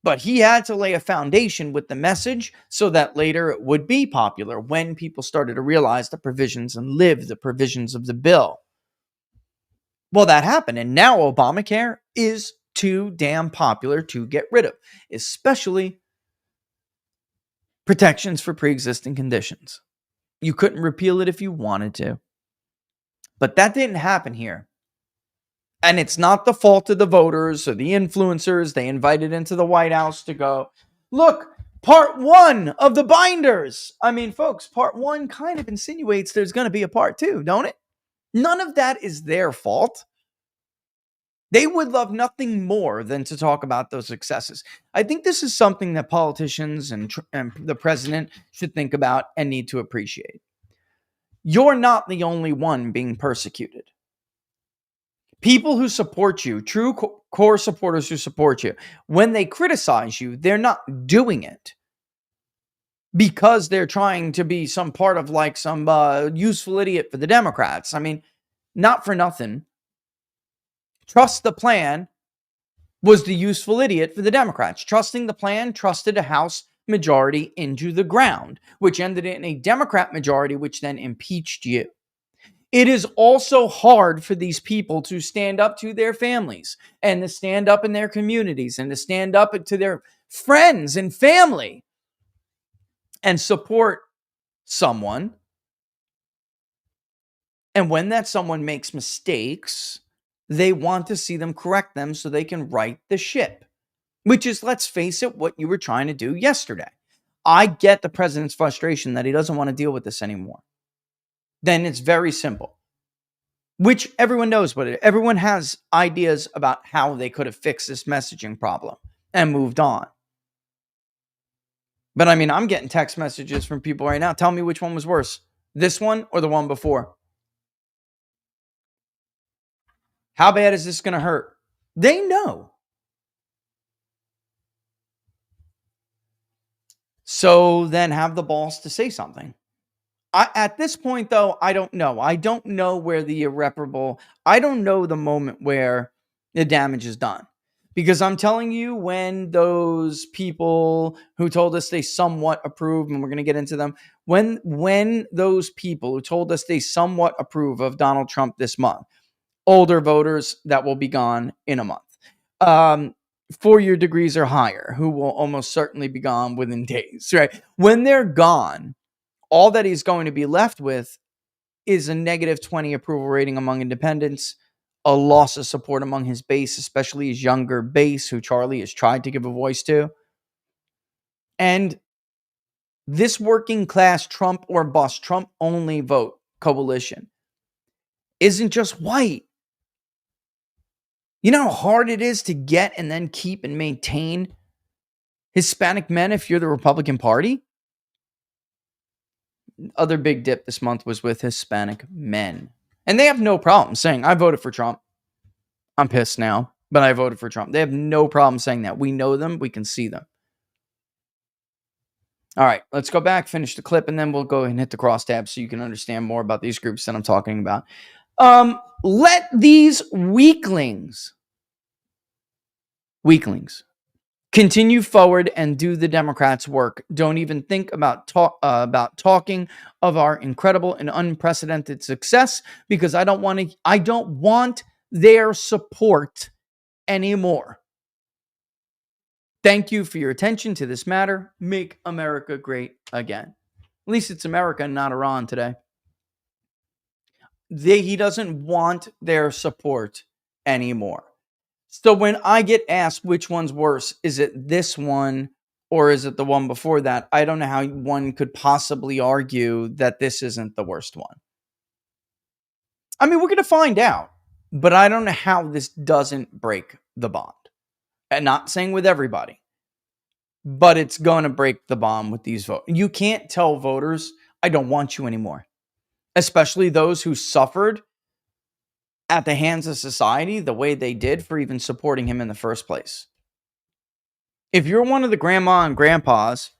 but he had to lay a foundation with the message so that later it would be popular when people started to realize the provisions and live the provisions of the bill. Well, that happened, and now Obamacare is too damn popular to get rid of, especially protections for pre-existing conditions. You couldn't repeal it if you wanted to. But that didn't happen here. And it's not the fault of the voters or the influencers they invited into the White House to go, look, part one of the binders. I mean, folks, part one kind of insinuates there's going to be a part two, don't it? None of that is their fault. They would love nothing more than to talk about those successes. I think this is something that politicians and the president should think about and need to appreciate. You're not the only one being persecuted. People who support you, true core supporters who support you, when they criticize you, they're not doing it because they're trying to be some part of like some useful idiot for the Democrats. I mean, not for nothing. Trust the plan was the useful idiot for the Democrats. Trusting the plan trusted a House majority into the ground, which ended in a Democrat majority, which then impeached you. It is also hard for these people to stand up to their families and to stand up in their communities and to stand up to their friends and family and support someone. And when that someone makes mistakes, they want to see them correct them so they can right the ship, which is, let's face it, what you were trying to do yesterday. I get the president's frustration that he doesn't want to deal with this anymore. Then it's very simple, which everyone knows what it is. Everyone has ideas about how they could have fixed this messaging problem and moved on. But I mean, I'm getting text messages from people right now. Tell me which one was worse, this one or the one before. How bad is this going to hurt? They know. So then have the balls to say something. At this point, though, I don't know. I don't know where the irreparable, I don't know the moment where the damage is done. Because I'm telling you, when those people who told us they somewhat approve, and we're going to get into them, when those people who told us they somewhat approve of Donald Trump this month, older voters that will be gone in a month, 4-year degrees or higher, who will almost certainly be gone within days, right? When they're gone, all that he's going to be left with is a negative 20 approval rating among independents, a loss of support among his base, especially his younger base, who Charlie has tried to give a voice to. And this working class Trump or bust, Trump only vote coalition isn't just white. You know how hard it is to get and then keep and maintain Hispanic men if you're the Republican Party? Other big dip this month was with Hispanic men. And they have no problem saying, I voted for Trump. I'm pissed now, but I voted for Trump. They have no problem saying that. We know them. We can see them. All right, let's go back, finish the clip, and then we'll go and hit the crosstabs so you can understand more about these groups that I'm talking about. Let these weaklings continue forward and do the Democrats' work. Don't even think about talking of our incredible and unprecedented success, because I don't want their support anymore. Thank you for your attention to this matter. Make America great again. At least it's America and not Iran today. He doesn't want their support anymore. So when I get asked which one's worse, is it this one or is it the one before that? I don't know how one could possibly argue that this isn't the worst one. I mean, we're going to find out, but I don't know how this doesn't break the bond. And not saying with everybody, but it's going to break the bond with these votes. You can't tell voters, I don't want you anymore, especially those who suffered at the hands of society the way they did for even supporting him in the first place. If you're one of the grandma and grandpas,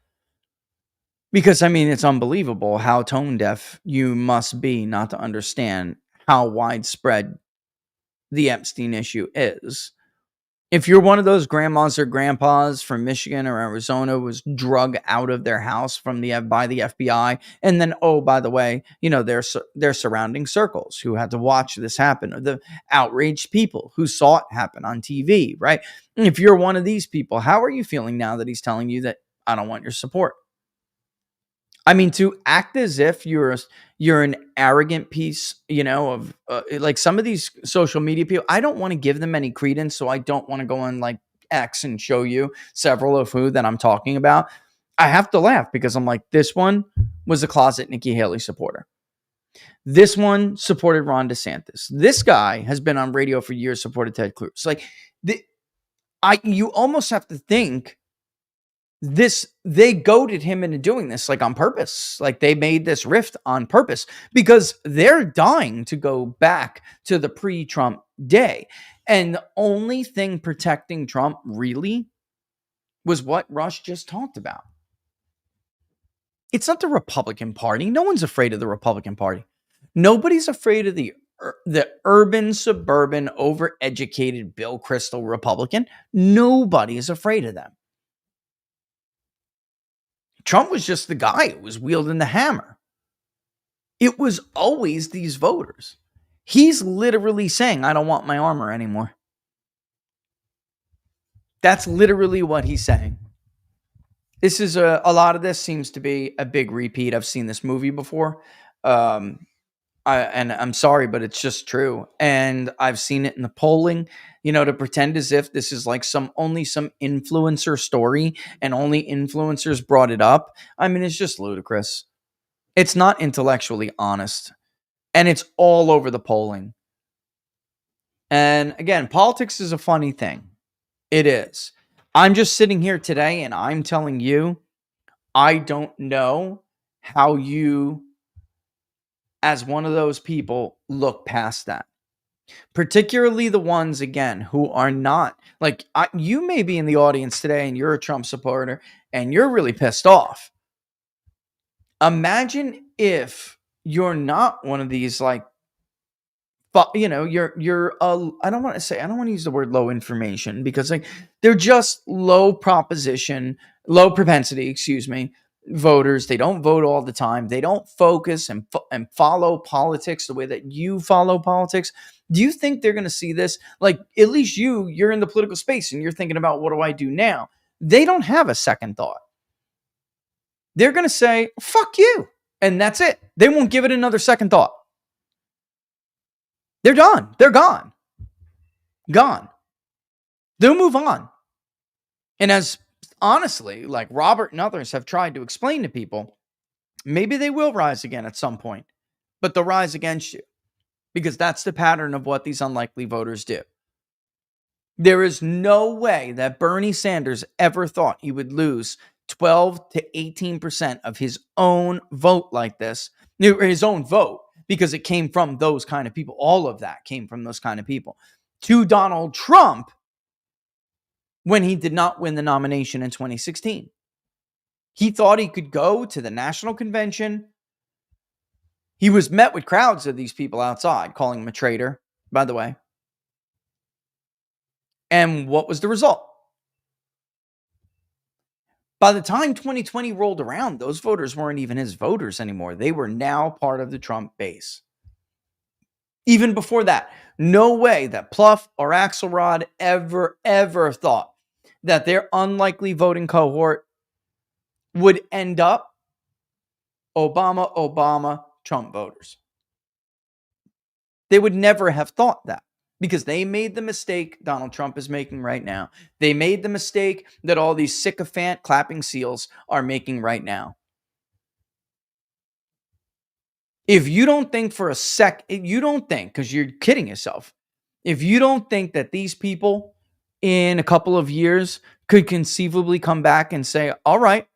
because I mean, it's unbelievable how tone deaf you must be not to understand how widespread the Epstein issue is. If you're one of those grandmas or grandpas from Michigan or Arizona was drug out of their house by the FBI, and then, oh, by the way, you know, their surrounding circles who had to watch this happen, or the outraged people who saw it happen on TV, right? And if you're one of these people, how are you feeling now that he's telling you that I don't want your support? I mean, to act as if you're an arrogant piece, you know, of like some of these social media people, I don't want to give them any credence, so I don't want to go on like X and show you several of who that I'm talking about. I have to laugh because I'm like, this one was a closet Nikki Haley supporter. This one supported Ron DeSantis. This guy has been on radio for years, supported Ted Cruz. Like, you almost have to think they goaded him into doing this like on purpose. Like they made this rift on purpose because they're dying to go back to the pre-Trump day. And the only thing protecting Trump really was what Rush just talked about. It's not the Republican Party. No one's afraid of the Republican Party. Nobody's afraid of the urban, suburban, overeducated Bill Kristol Republican. Nobody is afraid of them. Trump was just the guy who was wielding the hammer. It was always these voters. He's literally saying, I don't want my armor anymore. That's literally what he's saying. This is a lot of this seems to be a big repeat. I've seen this movie before. And I'm sorry, but it's just true. And I've seen it in the polling, you know, to pretend as if this is like only some influencer story and only influencers brought it up. I mean, it's just ludicrous. It's not intellectually honest. And it's all over the polling. And again, politics is a funny thing. It is. I'm just sitting here today and I'm telling you, I don't know how you, as one of those people, look past that. Particularly the ones, again, who are not, like, you may be in the audience today and you're a Trump supporter and you're really pissed off. Imagine if you're not one of these, like, you know, I don't want to use the word low information because like they're just low propensity, voters. They don't vote all the time. They don't focus and follow politics the way that you follow politics. Do you think they're going to see this? Like, at least you're in the political space and you're thinking about, what do I do now? They don't have a second thought. They're going to say, fuck you. And that's it. They won't give it another second thought. They're done. They're gone. Gone. They'll move on. And as honestly, like Robert and others have tried to explain to people, maybe they will rise again at some point, but they'll rise against you because that's the pattern of what these unlikely voters do. There is no way that Bernie Sanders ever thought he would lose 12 to 18% of his own vote like this, his own vote, because it came from those kind of people. All of that came from those kind of people. To Donald Trump when he did not win the nomination in 2016. He thought he could go to the national convention. He was met with crowds of these people outside calling him a traitor, by the way. And what was the result? By the time 2020 rolled around, those voters weren't even his voters anymore. They were now part of the Trump base. Even before that, no way that Pluff or Axelrod ever thought that their unlikely voting cohort would end up Obama, Trump voters. They would never have thought that because they made the mistake Donald Trump is making right now. They made the mistake that all these sycophant clapping seals are making right now. If you don't think for a sec, you don't think, because you're kidding yourself, if you don't think that these people in a couple of years could conceivably come back and say, all right,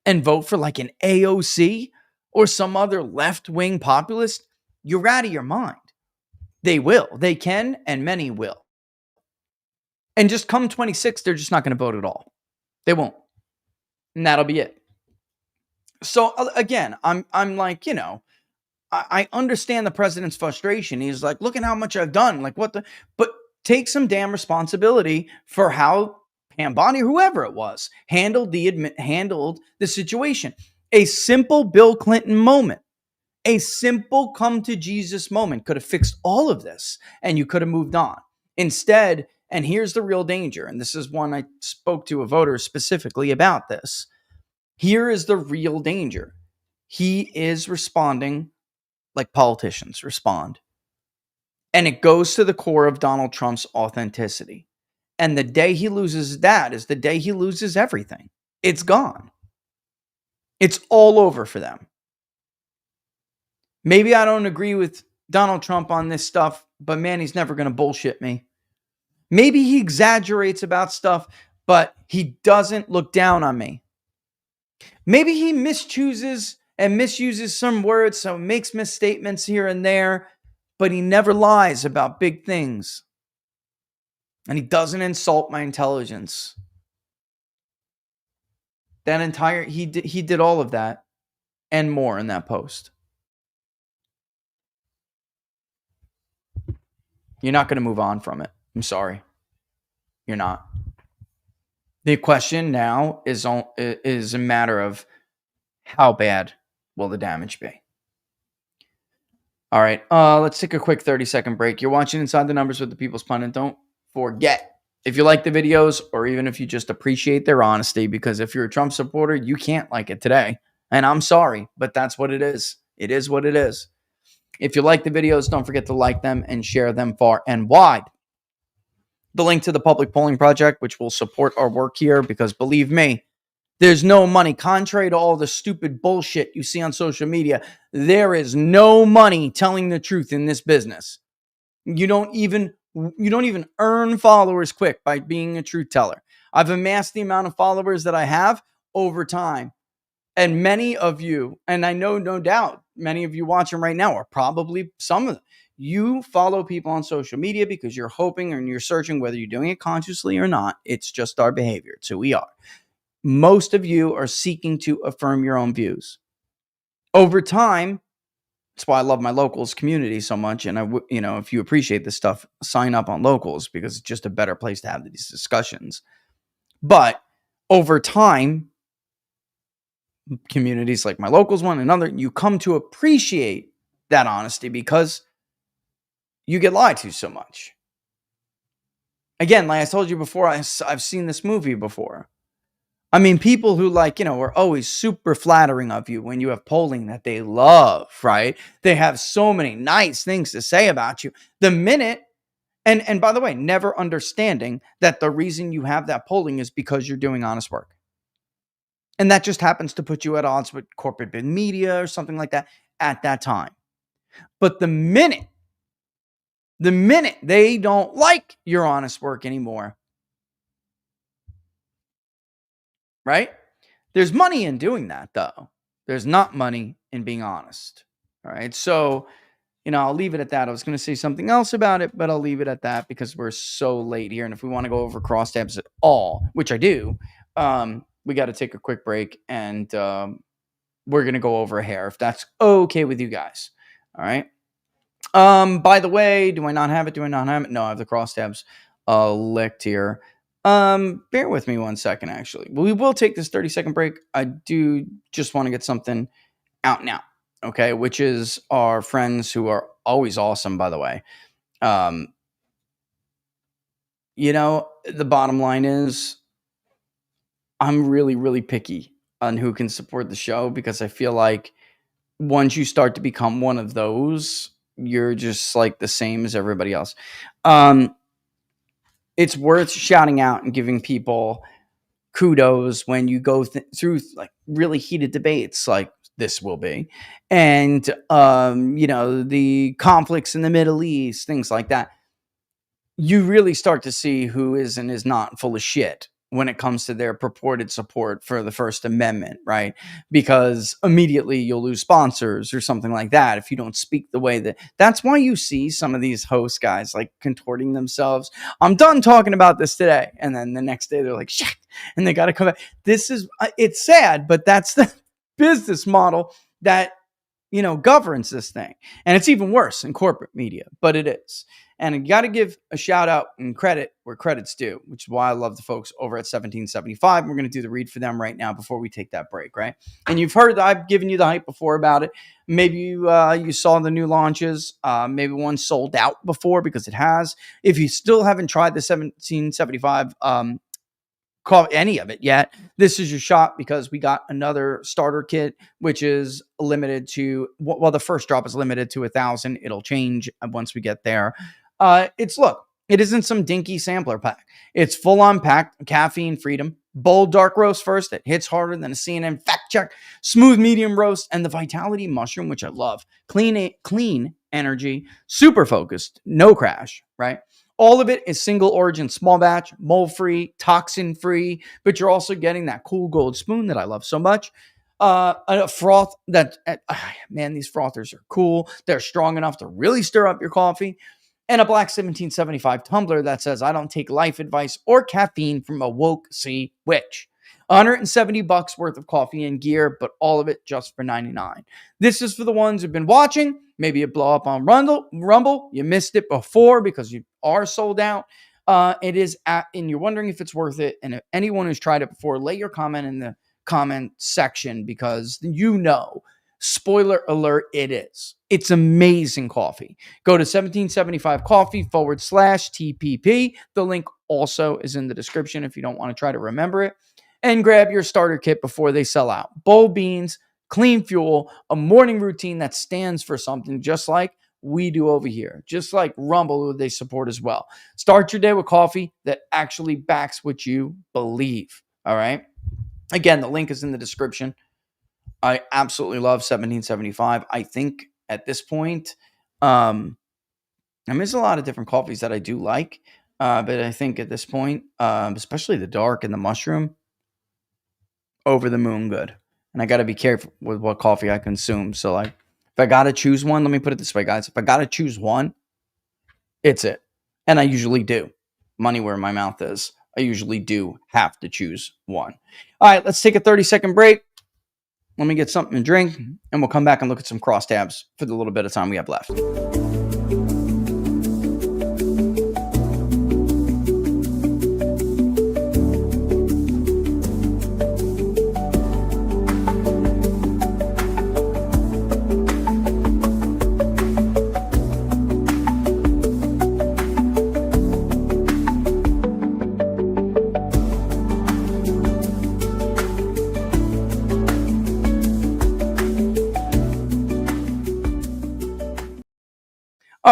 and vote for like an AOC or some other left-wing populist, you're out of your mind. They will. They can, and many will. And just come 26, they're just not going to vote at all. They won't. And that'll be it. So again, I'm like, I understand the president's frustration. He's like, look at how much I've done. Like but take some damn responsibility for how Pam Bondi, whoever it was, handled the situation. A simple Bill Clinton moment, a simple come to Jesus moment could have fixed all of this and you could have moved on. Instead, and here's the real danger, and this is one I spoke to a voter specifically about this. Here is the real danger. He is responding like politicians respond. And it goes to the core of Donald Trump's authenticity. And the day he loses that is the day he loses everything. It's gone. It's all over for them. Maybe I don't agree with Donald Trump on this stuff, but man, he's never going to bullshit me. Maybe he exaggerates about stuff, but he doesn't look down on me. Maybe he misuses some words, so makes misstatements here and there, but he never lies about big things. And he doesn't insult my intelligence. He did all of that and more in that post. You're not going to move on from it. I'm sorry. You're not. The question now is a matter of how bad will the damage be? All right, let's take a quick 30-second break. You're watching Inside the Numbers with the People's Pundit. Don't forget, if you like the videos or even if you just appreciate their honesty, because if you're a Trump supporter, you can't like it today. And I'm sorry, but that's what it is. It is what it is. If you like the videos, don't forget to like them and share them far and wide. The link to the Public Polling Project, which will support our work here, because believe me, there's no money. Contrary to all the stupid bullshit you see on social media, there is no money telling the truth in this business. You don't even earn followers quick by being a truth teller. I've amassed the amount of followers that I have over time. And many of you, and I know no doubt, many of you watching right now are probably some of them. You follow people on social media because you're hoping and you're searching, whether you're doing it consciously or not. It's just our behavior. It's who we are. Most of you are seeking to affirm your own views. Over time, that's why I love my Locals community so much. And if you appreciate this stuff, sign up on Locals because it's just a better place to have these discussions. But over time, communities like my Locals one and other, you come to appreciate that honesty because you get lied to so much. Again, like I told you before, I've seen this movie before. I mean, people who are always super flattering of you when you have polling that they love, right? They have so many nice things to say about you. The minute And by the way, never understanding that the reason you have that polling is because you're doing honest work. And that just happens to put you at odds with corporate media or something like that at that time. But the minute they don't like your honest work anymore, right? There's money in doing that, though. There's not money in being honest. All right. So, I'll leave it at that. I was going to say something else about it, but I'll leave it at that because we're so late here. And if we want to go over crosstabs at all, which I do, we got to take a quick break, and we're going to go over a hair if that's okay with you guys. All right. By the way, do I not have it? No, I have the crosstabs licked here. Bear with me 1 second, actually. We will take this 30-second break. I do just want to get something out now, okay, which is our friends who are always awesome, by the way. The bottom line is I'm really, really picky on who can support the show because I feel like once you start to become one of those, you're just like the same as everybody else. It's worth shouting out and giving people kudos when you go through like really heated debates like this will be, and the conflicts in the Middle East, things like that. You really start to see who is and is not full of shit when it comes to their purported support for the First Amendment, right? Because immediately you'll lose sponsors or something like that if you don't speak the way that's why you see some of these host guys like contorting themselves. I'm done talking about this today. And then the next day they're like, shit, and they got to come back. It's sad, but that's the business model that, governs this thing. And it's even worse in corporate media, but it is. And you got to give a shout out and credit where credit's due, which is why I love the folks over at 1775. We're going to do the read for them right now before we take that break, right? And you've heard that I've given you the hype before about it. Maybe you saw the new launches. Maybe one sold out before because it has. If you still haven't tried the 1775 any of it yet, this is your shot because we got another starter kit, which is limited to, well, the first drop is limited to 1,000. It'll change once we get there. It isn't some dinky sampler pack. It's full on packed caffeine freedom, bold dark roast first that hits harder than a CNN fact check, smooth medium roast, and the vitality mushroom, which I love. Clean energy, super focused, no crash, right? All of it is single origin, small batch, mold free, toxin free, but you're also getting that cool gold spoon that I love so much. A froth that, man, these frothers are cool. They're strong enough to really stir up your coffee. And a black 1775 tumbler that says, I don't take life advice or caffeine from a woke sea witch. $170 worth of coffee and gear, but all of it just for $99. This is for the ones who've been watching. Maybe you blow up on Rumble. You missed it before because you are sold out. It is and you're wondering if it's worth it. And if anyone who's tried it before, lay your comment in the comment section because spoiler alert, it is. It's amazing coffee. Go to 1775coffee/TPP. The link also is in the description if you don't want to try to remember it. And grab your starter kit before they sell out. Bold beans, clean fuel, a morning routine that stands for something just like we do over here. Just like Rumble, who they support as well. Start your day with coffee that actually backs what you believe. All right? Again, the link is in the description. I absolutely love 1775. I think at this point, there's a lot of different coffees that I do like. But I think at this point, especially the dark and the mushroom, over the moon good. And I got to be careful with what coffee I consume. So like, if I got to choose one, let me put it this way, guys. If I got to choose one, it's it. And I usually do. Money where my mouth is. I usually do have to choose one. All right, let's take a 30-second break. Let me get something to drink, and we'll come back and look at some crosstabs for the little bit of time we have left.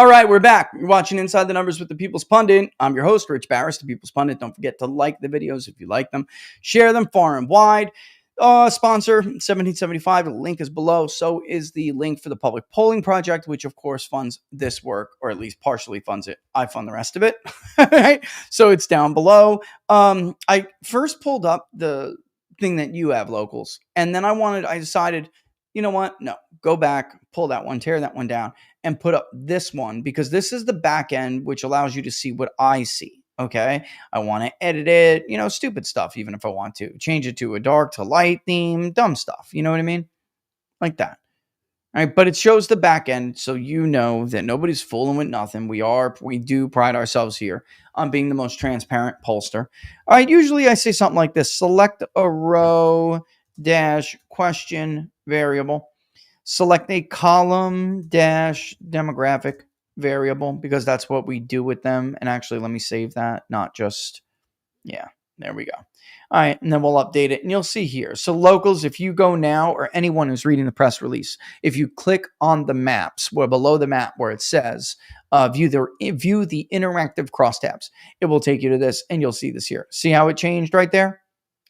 All right, we're back. You're watching Inside the Numbers with the People's Pundit. I'm your host, Rich Barris, the People's Pundit. Don't forget to like the videos if you like them. Share them far and wide. Sponsor 1775. The link is below. So is the link for the Public Polling Project, which of course funds this work, or at least partially funds it. I fund the rest of it. Right? So it's down below. I first pulled up the thing that you have, locals, and then I decided, you know what? No, go back, pull that one, tear that one down, and put up this one, because this is the back end, which allows you to see what I see. Okay. I want to edit it, stupid stuff, even if I want to change it to a dark to light theme, dumb stuff. You know what I mean? Like that. All right. But it shows the back end. So you know that nobody's fooling with nothing. We do pride ourselves here on being the most transparent pollster. All right. Usually I say something like this: select a row dash question variable. Select a column dash demographic variable, because that's what we do with them. And actually, let me save that, not just, yeah, there we go. All right, and then we'll update it, and you'll see here. So locals, if you go now, or anyone who's reading the press release, if you click on the maps, where below the map where it says view the interactive crosstabs, it will take you to this, and you'll see this here. See how it changed right there?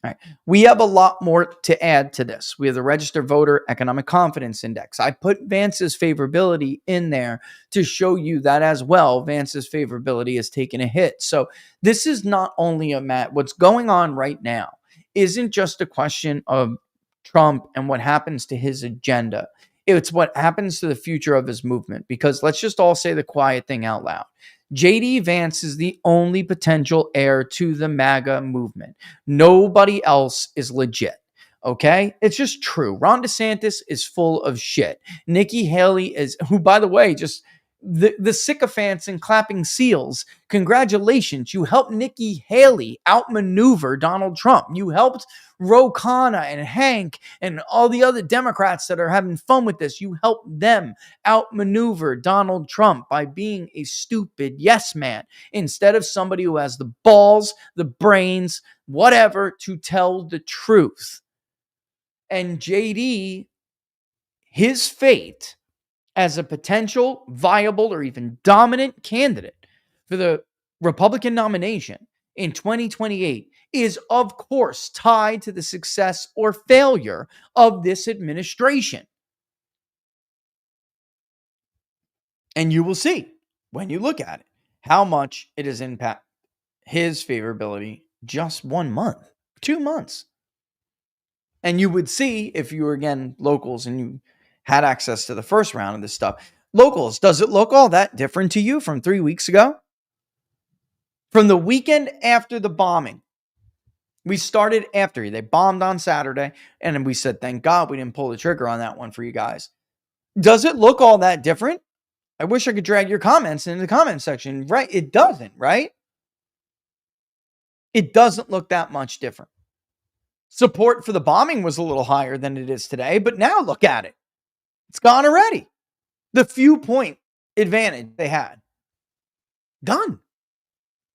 All right. We have a lot more to add to this. We have the registered voter economic confidence index. I put Vance's favorability in there to show you that as well. Vance's favorability has taken a hit. So this is not only what's going on right now isn't just a question of Trump and what happens to his agenda. It's what happens to the future of his movement, because let's just all say the quiet thing out loud. JD Vance is the only potential heir to the MAGA movement. Nobody else is legit. Okay? It's just true. Ron DeSantis is full of shit. Nikki Haley is, who, by the way, just the sycophants and clapping seals. Congratulations. You helped Nikki Haley outmaneuver Donald Trump. You helped Ro Khanna and Hank and all the other Democrats that are having fun with this. You helped them outmaneuver Donald Trump by being a stupid yes man instead of somebody who has the balls, the brains, whatever, to tell the truth. And JD, his fate as a potential viable or even dominant candidate for the Republican nomination in 2028 is, of course, tied to the success or failure of this administration. And you will see when you look at it how much it has impacted his favorability just 1 month, 2 months. And you would see, if you were, again, locals and you had access to the first round of this stuff. Locals, does it look all that different to you from 3 weeks ago? From the weekend after the bombing. We started after they bombed on Saturday, and then we said, thank God we didn't pull the trigger on that one for you guys. Does it look all that different? I wish I could drag your comments into the comment section. Right? It doesn't, right? It doesn't look that much different. Support for the bombing was a little higher than it is today, but now look at it. It's gone already. The few point advantage they had. Done.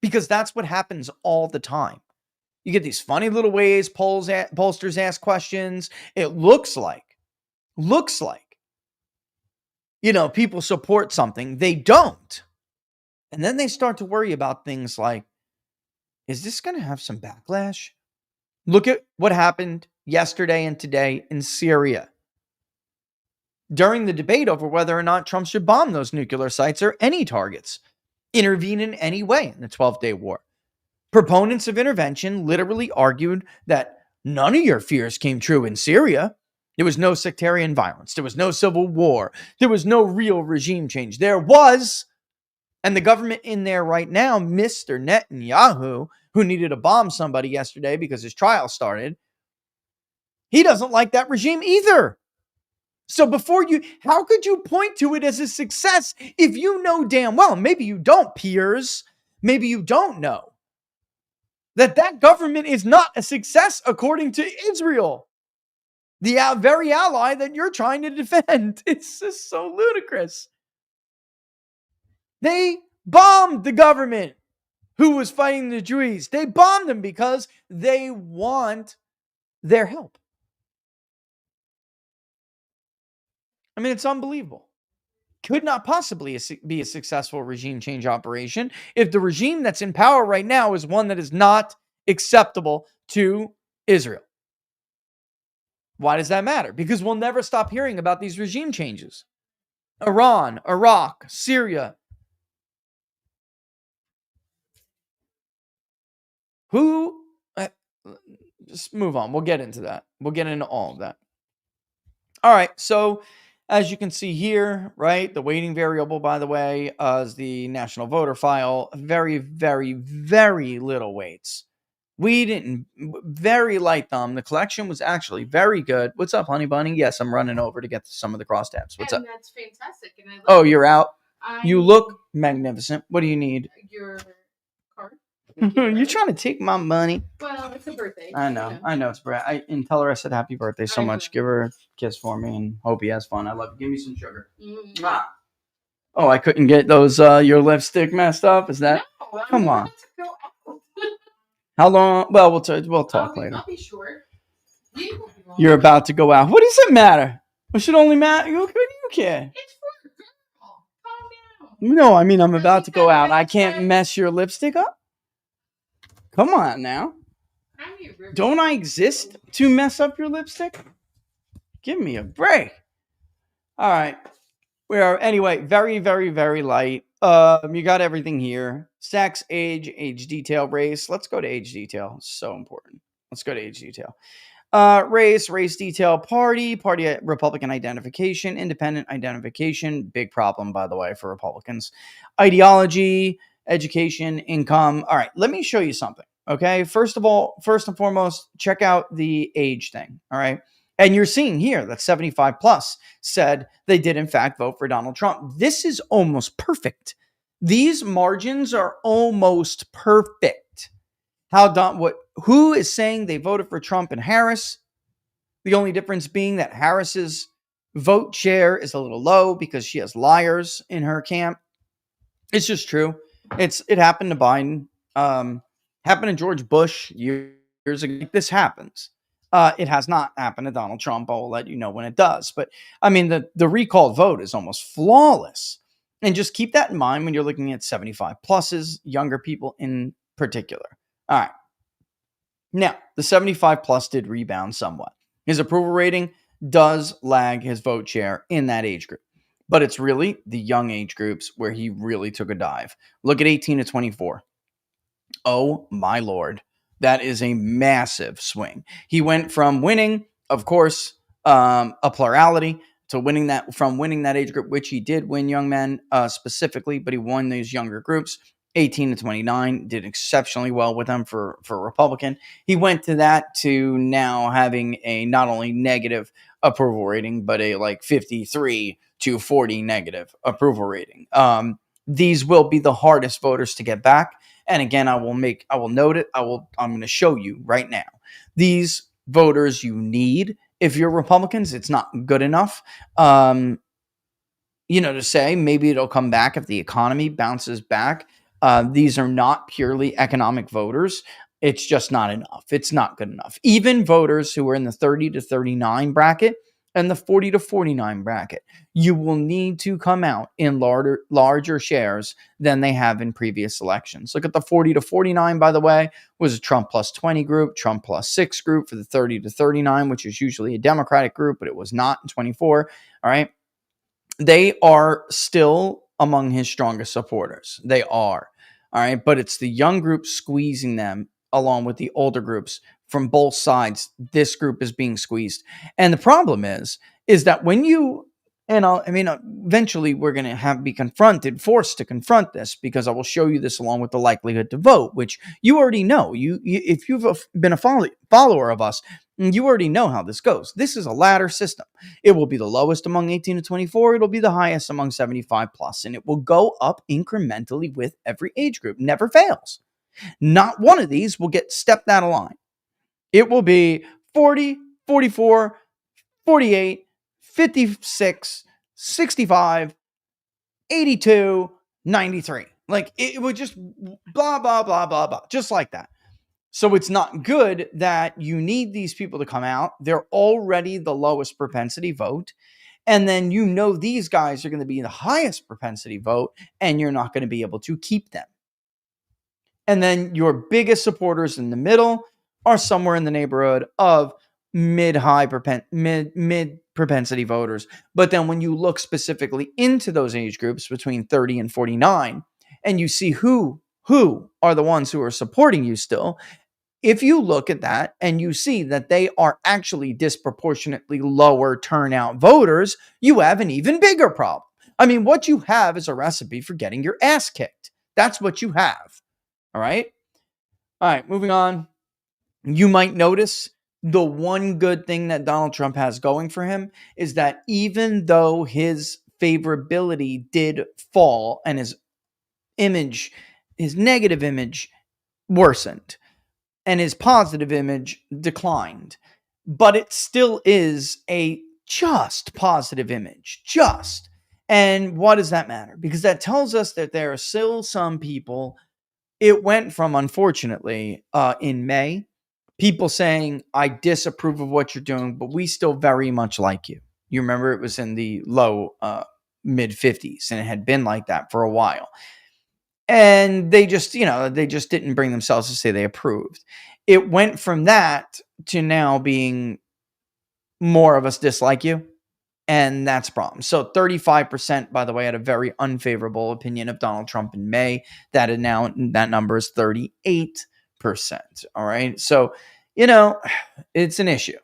Because that's what happens all the time. You get these funny little ways pollsters ask questions. It looks like, people support something. They don't. And then they start to worry about things like, is this going to have some backlash? Look at what happened yesterday and today in Syria during the debate over whether or not Trump should bomb those nuclear sites or any targets, intervene in any way in the 12-day war. Proponents of intervention literally argued that none of your fears came true in Syria. There was no sectarian violence. There was no civil war. There was no real regime change. There was, and the government in there right now, Mr. Netanyahu, who needed to bomb somebody yesterday because his trial started, he doesn't like that regime either. So how could you point to it as a success if you know damn well, maybe you don't, peers, maybe you don't know, that government is not a success according to Israel, the very ally that you're trying to defend. It's just so ludicrous. They bombed the government who was fighting the Jews. They bombed them because they want their help. I mean, it's unbelievable. could not possibly be a successful regime change operation if the regime that's in power right now is one that is not acceptable to Israel. Why does that matter? Because we'll never stop hearing about these regime changes. Iran, Iraq, Syria. Who? Just move on. We'll get into that. We'll get into all of that. All right. So, as you can see here, right, the weighting variable, by the way, is the national voter file. Very, very, very little weights. We didn't, very light thumb. The collection was actually very good. What's up, honey bunny? Yes, I'm running over to get some of the crosstabs. What's up? That's fantastic. And I love Oh, you're out? You look magnificent. What do you need? Your card. You're trying to take my money. Well, it's a birthday. I know. I know it's Brad. And tell her I said happy birthday so much. Give her a kiss for me and hope he has fun. I love you. Give me some sugar. Ah. Oh, I couldn't get those your lipstick messed up. Is that? No, come on. How long? Well, we'll talk later. I'll be short. You're about to go out. What does it matter? It should only matter. What do you care? It's for a girl. Calm down. No, I mean I'm about to go out. I can't mess your lipstick up. Come on now. Don't I exist to mess up your lipstick? Give me a break. All right. We are anyway very, very, very light. You got everything here. Sex, age detail, race. Let's go to age detail. So important. Let's go to age detail. Race detail, party Republican identification, independent identification. Big problem, by the way, for Republicans. Ideology, education, income. All right, let me show you something. Okay, first and foremost, check out the age thing. All right. And you're seeing here that 75 plus said they did in fact vote for Donald Trump. This is almost perfect. These margins are almost perfect. Who is saying they voted for Trump and Harris? The only difference being that Harris's vote share is a little low because she has liars in her camp. It's just true. It happened to Biden. Happened to George Bush years ago. This happens. It has not happened to Donald Trump. I'll let you know when it does. But I mean, the recalled vote is almost flawless. And just keep that in mind when you're looking at 75 pluses, younger people in particular. All right. Now, the 75 plus did rebound somewhat. His approval rating does lag his vote share in that age group. But it's really the young age groups where he really took a dive. Look at 18 to 24. Oh, my Lord. That is a massive swing. He went from winning, of course, a plurality to winning that age group, which he did win young men specifically, but he won these younger groups. 18 to 29 did exceptionally well with them for Republican. He went to that to now having a not only negative approval rating, but a like 53 to 40 negative approval rating. These will be the hardest voters to get back. And again, I will note it. I'm going to show you right now. These voters you need, if you're Republicans, it's not good enough. To say maybe it'll come back if the economy bounces back. These are not purely economic voters. It's just not enough. It's not good enough. Even voters who are in the 30 to 39 bracket and the 40 to 49 bracket, you will need to come out in larger shares than they have in previous elections. Look at the 40 to 49, by the way, was a Trump plus 20 group, Trump plus 6 group for the 30 to 39, which is usually a Democratic group, but it was not in 24. All right. They are still among his strongest supporters. They are. All right. But it's the young groups squeezing them along with the older groups from both sides. This group is being squeezed. And the problem is that when you, eventually we're going to be forced to confront this, because I will show you this along with the likelihood to vote, which you already know. If you've been a follower of us, you already know how this goes. This is a ladder system. It will be the lowest among 18 to 24. It'll be the highest among 75 plus, and it will go up incrementally with every age group. Never fails. Not one of these will get stepped out of line. It will be 40, 44, 48, 56, 65, 82, 93. Like it would just blah, blah, blah, blah, blah, just like that. So it's not good that you need these people to come out. They're already the lowest propensity vote. And then these guys are going to be the highest propensity vote, and you're not going to be able to keep them. And then your biggest supporters in the middle are somewhere in the neighborhood of mid propensity voters. But then when you look specifically into those age groups between 30 and 49, and you see who are the ones who are supporting you still, if you look at that and you see that they are actually disproportionately lower turnout voters, you have an even bigger problem. I mean, what you have is a recipe for getting your ass kicked. That's what you have. All right. Moving on. You might notice the one good thing that Donald Trump has going for him is that even though his favorability did fall and his negative image worsened and his positive image declined, but it still is a just positive image. Just. And what does that matter? Because that tells us that there are still some people. It went from, unfortunately, in May, people saying, I disapprove of what you're doing, but we still very much like you. You remember it was in the low mid 50s, and it had been like that for a while. And they just didn't bring themselves to say they approved. It went from that to now being more of us dislike you. And that's a problem. So 35%, by the way, had a very unfavorable opinion of Donald Trump in May. That number is 38%. All right. So, it's an issue.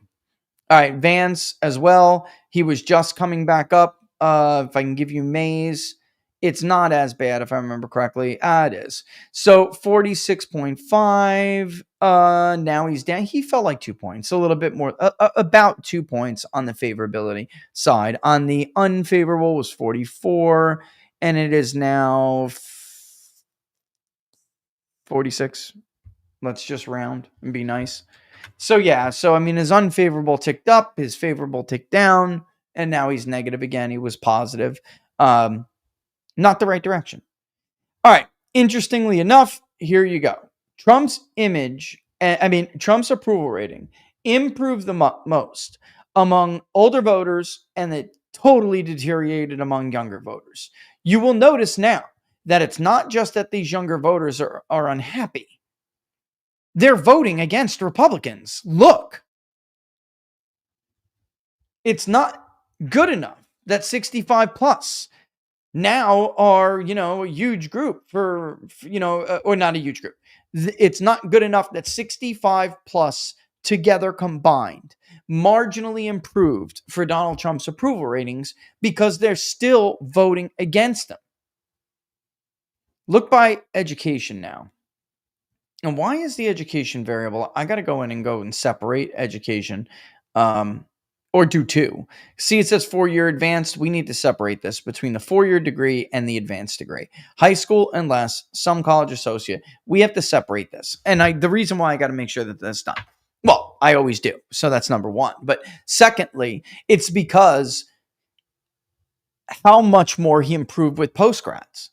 All right. Vance as well. He was just coming back up. If I can give you May's, it's not as bad if I remember correctly. It is. So 46.5. Now he's down. He fell like 2 points, a little bit more, about 2 points on the favorability side. On the unfavorable was 44, and it is now 46. Let's just round and be nice. So yeah, I mean, his unfavorable ticked up, his favorable ticked down, and now he's negative again. He was positive. Not the right direction. All right. Interestingly enough, here you go. Trump's approval rating improved the most among older voters, and it totally deteriorated among younger voters. You will notice now that it's not just that these younger voters are unhappy. They're voting against Republicans. Look. It's not good enough that 65 plus now are, a huge group or not a huge group. It's not good enough that 65 plus together combined marginally improved for Donald Trump's approval ratings because they're still voting against him. Look by education now. And why is the education variable? I got to go and separate education. Or do two. See, it says 4-year advanced. We need to separate this between the 4-year degree and the advanced degree. High school and less, some college associate. We have to separate this. And the reason why I got to make sure that that's done. Well, I always do. So that's number one. But secondly, it's because how much more he improved with postgrads.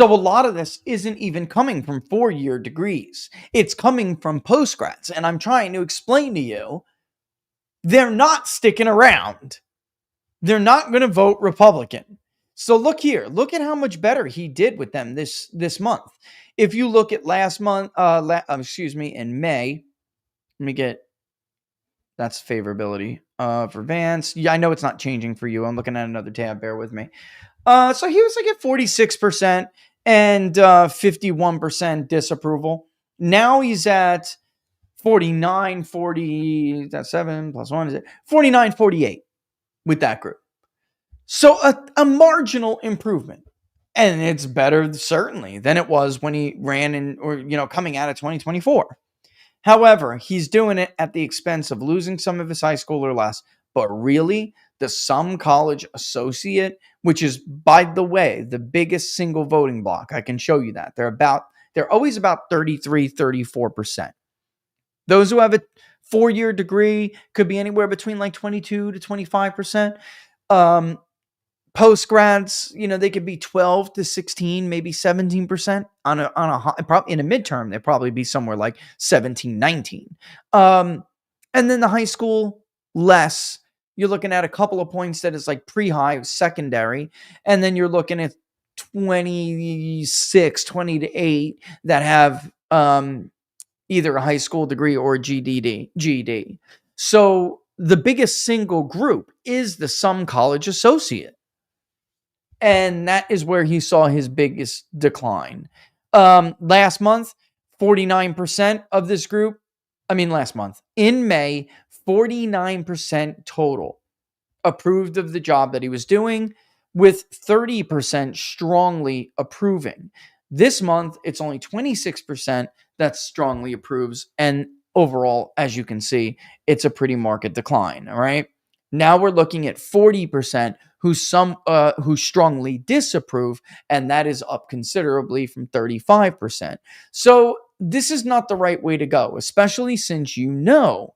So a lot of this isn't even coming from 4-year degrees. It's coming from postgrads. And I'm trying to explain to you, they're not sticking around. They're not going to vote Republican. So look here. Look at how much better he did with them this month. If you look at last month, in May, let me get, that's favorability for Vance. Yeah, I know it's not changing for you. I'm looking at another tab. Bear with me. So he was like at 46% and 51% disapproval. Now he's at 40, that's 7 plus 1 is it 49, 48 with that group. So a marginal improvement. And it's better certainly than it was when he ran coming out of 2024. However, he's doing it at the expense of losing some of his high school or less, but really the some college associate, which is, by the way, the biggest single voting block. I can show you that. They're always about 33, 34%. Those who have a 4-year degree could be anywhere between like 22 to 25%. Postgrads, they could be 12 to 16, maybe 17% probably in a midterm. They'd probably be somewhere like 17, 19. And then the high school, less. You're looking at a couple of points that is like pre-high, secondary, and then you're looking at 26, 20 to 8 that have either a high school degree or a GED. So the biggest single group is the some college associate. And that is where he saw his biggest decline. Last month, 49% of this group, last month, in May, 49% total approved of the job that he was doing, with 30% strongly approving. This month, it's only 26% that strongly approves. And overall, as you can see, it's a pretty marked decline. All right. Now we're looking at 40% who strongly disapprove, and that is up considerably from 35%. So this is not the right way to go, especially since you know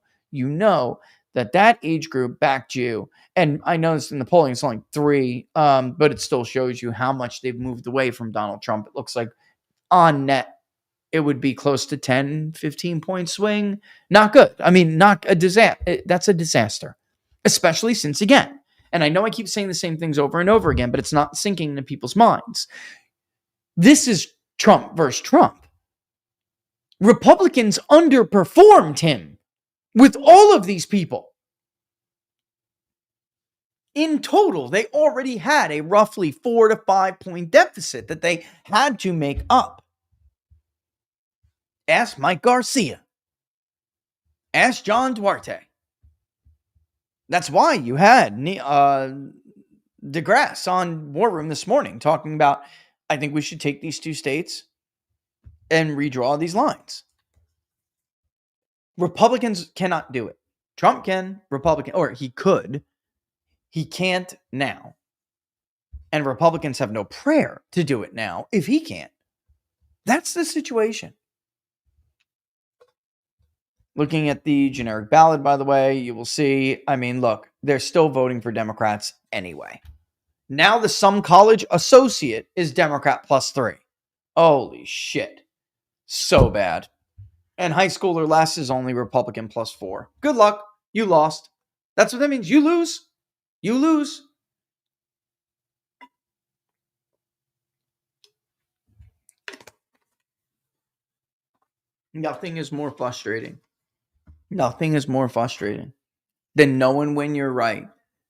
that age group backed you. And I noticed in the polling it's only 3, but it still shows you how much they've moved away from Donald Trump. It looks like on net, it would be close to 10, 15 point swing. Not good. Not a disaster. That's a disaster, especially since, again, and I know I keep saying the same things over and over again, but it's not sinking into people's minds. This is Trump versus Trump. Republicans underperformed him with all of these people. In total, they already had a roughly 4 to 5 point deficit that they had to make up. Ask Mike Garcia. Ask John Duarte. That's why you had DeGrasse on War Room this morning talking about, I think we should take these 2 states and redraw these lines. Republicans cannot do it. Trump can, or he could. He can't now. And Republicans have no prayer to do it now if he can't. That's the situation. Looking at the generic ballot, by the way, you will see, look, they're still voting for Democrats anyway. Now the some college associate is Democrat +3. Holy shit. So bad. And high school or less is only Republican +4. Good luck. You lost. That's what that means. You lose. You lose. Nothing is more frustrating. Nothing is more frustrating than knowing when you're right,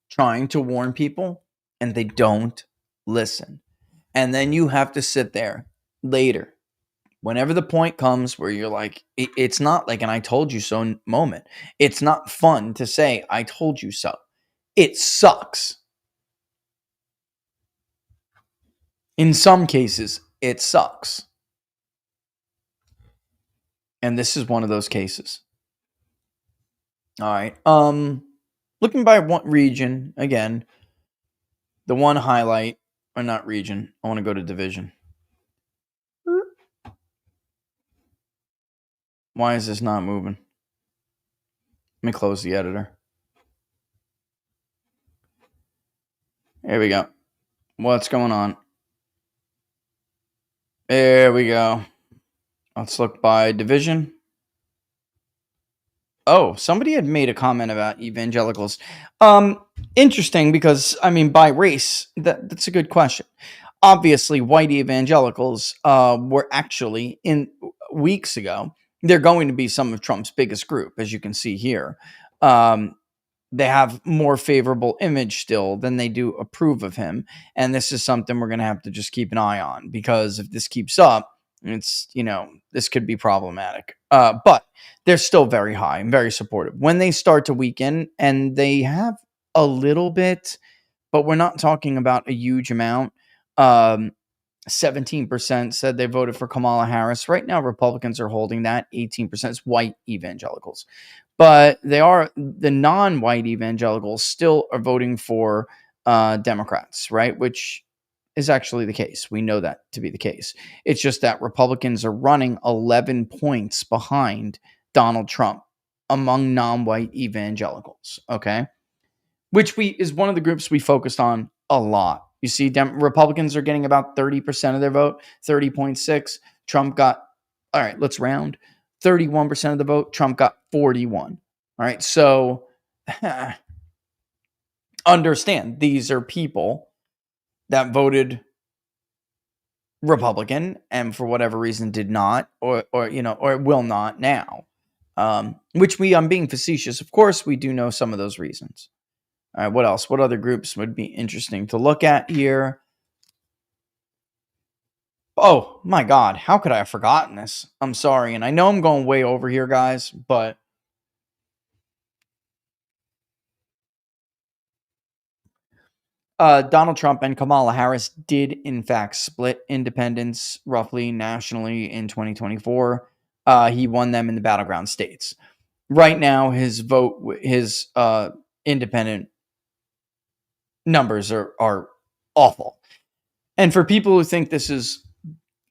trying to warn people, and they don't listen. And then you have to sit there later, whenever the point comes where you're like, it's not like an I told you so moment. It's not fun to say, I told you so. It sucks. In some cases, it sucks. And this is one of those cases. All right. Looking by one region, again, the one highlight, or not region, I want to go to division. Why is this not moving? Let me close the editor. There we go. What's going on? There we go. Let's look by division. Oh, somebody had made a comment about evangelicals. Interesting because, by race, that's a good question. Obviously, white evangelicals were actually, in weeks ago, they're going to be some of Trump's biggest group, as you can see here. They have more favorable image still than they do approve of him. And this is something we're going to have to just keep an eye on, because if this keeps up, it's, this could be problematic. But they're still very high and very supportive. When they start to weaken, and they have a little bit, but we're not talking about a huge amount. 17% said they voted for Kamala Harris. Right now, Republicans are holding that. 18% is white evangelicals. But the non-white evangelicals still are voting for Democrats, right? Which is actually the case. We know that to be the case. It's just that Republicans are running 11 points behind Donald Trump among non-white evangelicals, okay? Which is one of the groups we focused on a lot. You see, Republicans are getting about 30% of their vote, 30.6. Trump got, all right, let's round, 31% of the vote. Trump got 41. All right, so understand these are people that voted Republican and for whatever reason did not, or will not now. I'm being facetious. Of course, we do know some of those reasons. All right, what else? What other groups would be interesting to look at here? Oh my God, how could I have forgotten this? I'm sorry, and I know I'm going way over here, guys, but Donald Trump and Kamala Harris did, in fact, split independents roughly nationally in 2024. He won them in the battleground states. Right now, his independent numbers are awful. And for people who think this is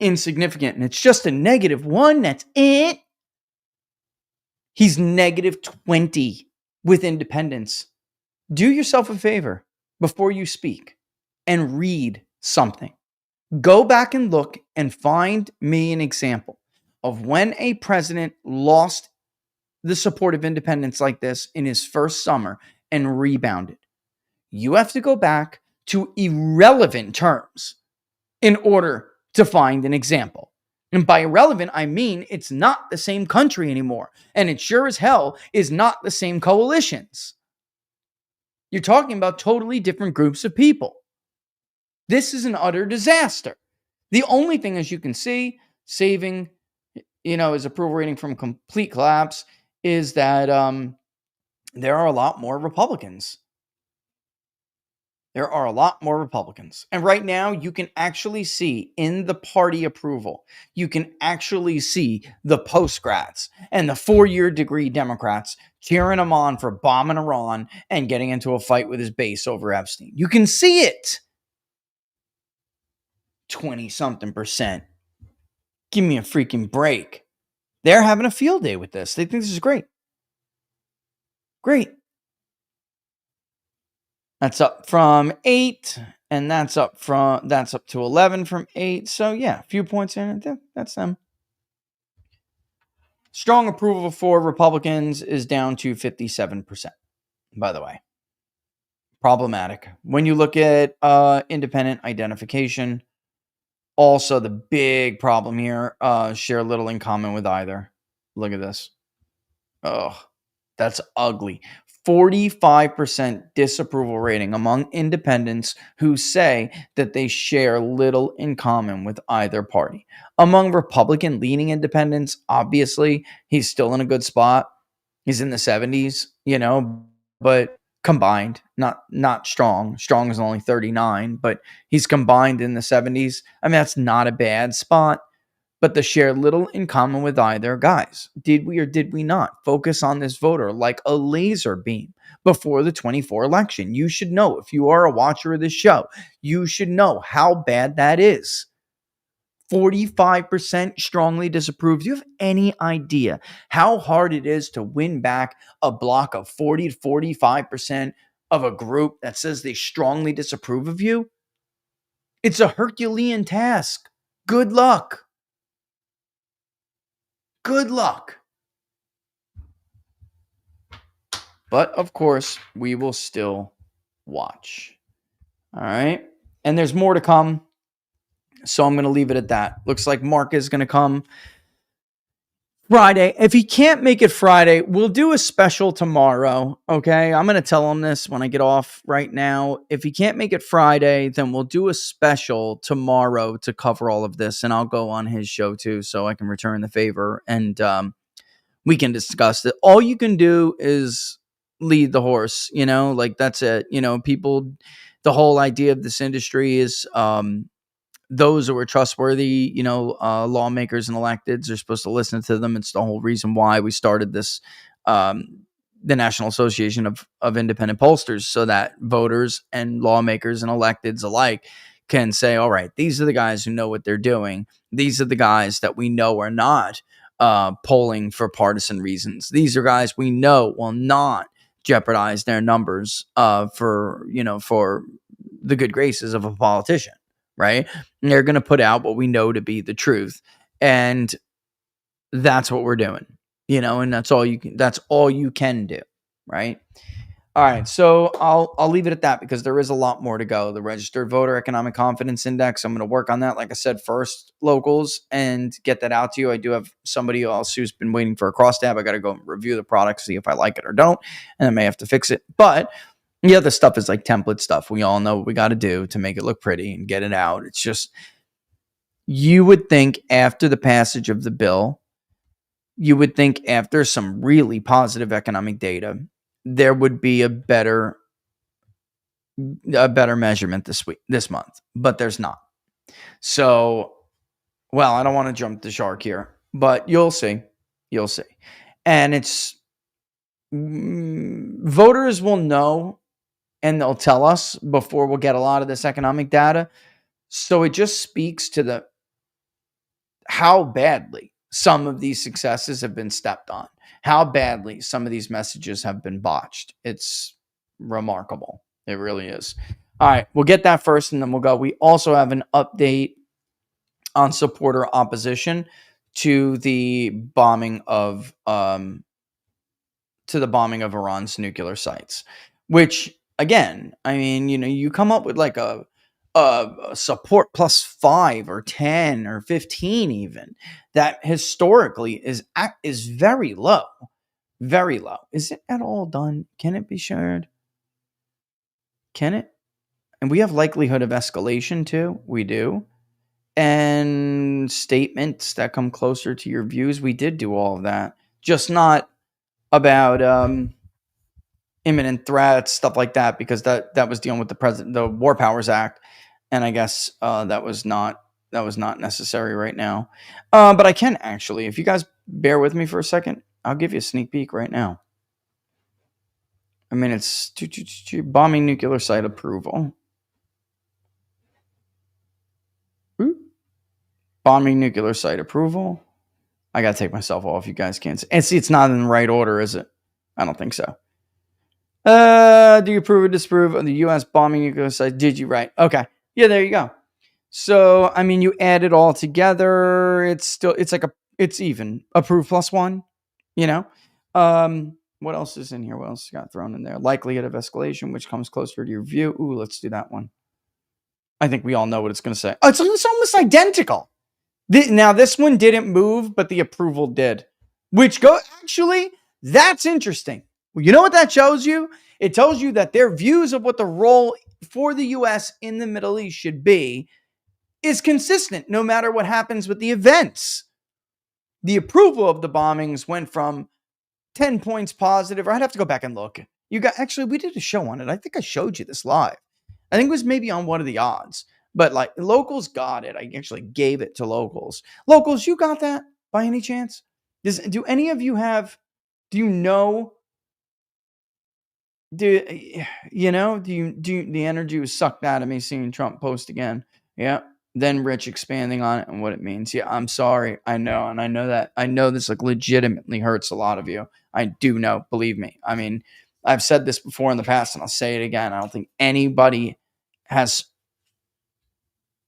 insignificant and it's just a -1, that's it. He's -20 with independents. Do yourself a favor before you speak and read something. Go back and look and find me an example of when a president lost the support of independents like this in his first summer and rebounded. You have to go back to irrelevant terms in order to find an example. And by irrelevant, I mean it's not the same country anymore. And it sure as hell is not the same coalitions. You're talking about totally different groups of people. This is an utter disaster. The only thing, as you can see, saving, his approval rating from complete collapse is that there are a lot more Republicans. There are a lot more Republicans. And right now, you can actually see in the party approval, you can actually see the post-grads and the 4-year degree Democrats cheering him on for bombing Iran and getting into a fight with his base over Epstein. You can see it. 20-something%. Give me a freaking break. They're having a field day with this. They think this is great. Great. That's up from 8, and that's up to 11 from 8. So yeah, a few points in it. That's them. Strong approval for Republicans is down to 57%, by the way. Problematic. When you look at independent identification, also the big problem here, share little in common with either. Look at this. Oh, that's ugly. 45% disapproval rating among independents who say that they share little in common with either party. Among Republican-leaning independents, obviously, he's still in a good spot. He's in the 70s, but combined, not strong. Strong is only 39, but he's combined in the 70s. I mean, that's not a bad spot. But to share little in common with either. Guys, did we or did we not focus on this voter like a laser beam before the 24 election? You should know, if you are a watcher of this show, you should know how bad that is. 45% strongly disapprove. Do you have any idea how hard it is to win back a block of 40 to 45% of a group that says they strongly disapprove of you? It's a Herculean task. Good luck. Good luck. But of course, we will still watch. All right. And there's more to come. So I'm going to leave it at that. Looks like Mark is going to come Friday. If he can't make it Friday, we'll do a special tomorrow. Okay. I'm going to tell him this when I get off right now. If he can't make it Friday, then we'll do a special tomorrow to cover all of this. And I'll go on his show too, so I can return the favor and we can discuss it. All you can do is lead the horse, like that's it. People, the whole idea of this industry is those who are trustworthy, lawmakers and electeds are supposed to listen to them. It's the whole reason why we started this, the National Association of Independent Pollsters, so that voters and lawmakers and electeds alike can say, all right, these are the guys who know what they're doing. These are the guys that we know are not polling for partisan reasons. These are guys we know will not jeopardize their numbers for the good graces of a politician. Right? And they're going to put out what we know to be the truth. And that's what we're doing, and that's all you can do. Right? All right, so I'll leave it at that because there is a lot more to go. The Registered Voter Economic Confidence Index, I'm going to work on that, like I said, first, locals, and get that out to you. I do have somebody else who's been waiting for a cross-tab. I got to go and review the product, see if I like it or don't, and I may have to fix it. But the other stuff is like template stuff. We all know what we got to do to make it look pretty and get it out. It's just, you would think after the passage of the bill, you would think after some really positive economic data, there would be a better measurement this month, but there's not. So, well, I don't want to jump the shark here, but you'll see. And it's voters will know, and they'll tell us before we'll get a lot of this economic data. So it just speaks to how badly some of these successes have been stepped on, how badly some of these messages have been botched. It's remarkable. It really is. All right, we'll get that first and then we'll go. We also have an update on supporter opposition to the bombing of Iran's nuclear sites, which again, I mean, you come up with like a support plus 5 or 10 or 15 even, that historically is very low. Very low. Is it at all done? Can it be shared? Can it? And we have likelihood of escalation too. We do. And statements that come closer to your views. We did do all of that. Just not about imminent threats, stuff like that, because that was dealing with the War Powers Act. And I guess that was not necessary right now. But I can actually, if you guys bear with me for a second, I'll give you a sneak peek right now. I mean, it's bombing nuclear site approval. Bombing nuclear site approval. I got to take myself off. You guys can't see. And see, it's not in the right order, is it? I don't think so. Do you approve or disapprove of the U.S. bombing nuclear site? Did you right? Okay. Yeah, there you go. So, I mean, you add it all together. It's even. Approve plus 1, What else is in here? What else got thrown in there? Likelihood of escalation, which comes closer to your view. Ooh, let's do that one. I think we all know what it's going to say. Oh, it's almost identical. Now, this one didn't move, but the approval did. Actually, that's interesting. Well, you know what that shows you? It tells you that their views of what the role for the U.S. in the Middle East should be is consistent no matter what happens with the events. The approval of the bombings went from 10 points positive, or I'd have to go back and look. Actually, we did a show on it. I think I showed you this live. I think it was maybe on What Are the Odds? But like locals got it. I actually gave it to locals. Locals, you got that by any chance? Do any of you have, do you know, the energy was sucked out of me seeing Trump post again. Yeah. Then Rich expanding on it and what it means. Yeah, I'm sorry. I know. And I know that. I know this like legitimately hurts a lot of you. I do know. Believe me. I mean, I've said this before in the past and I'll say it again. I don't think anybody has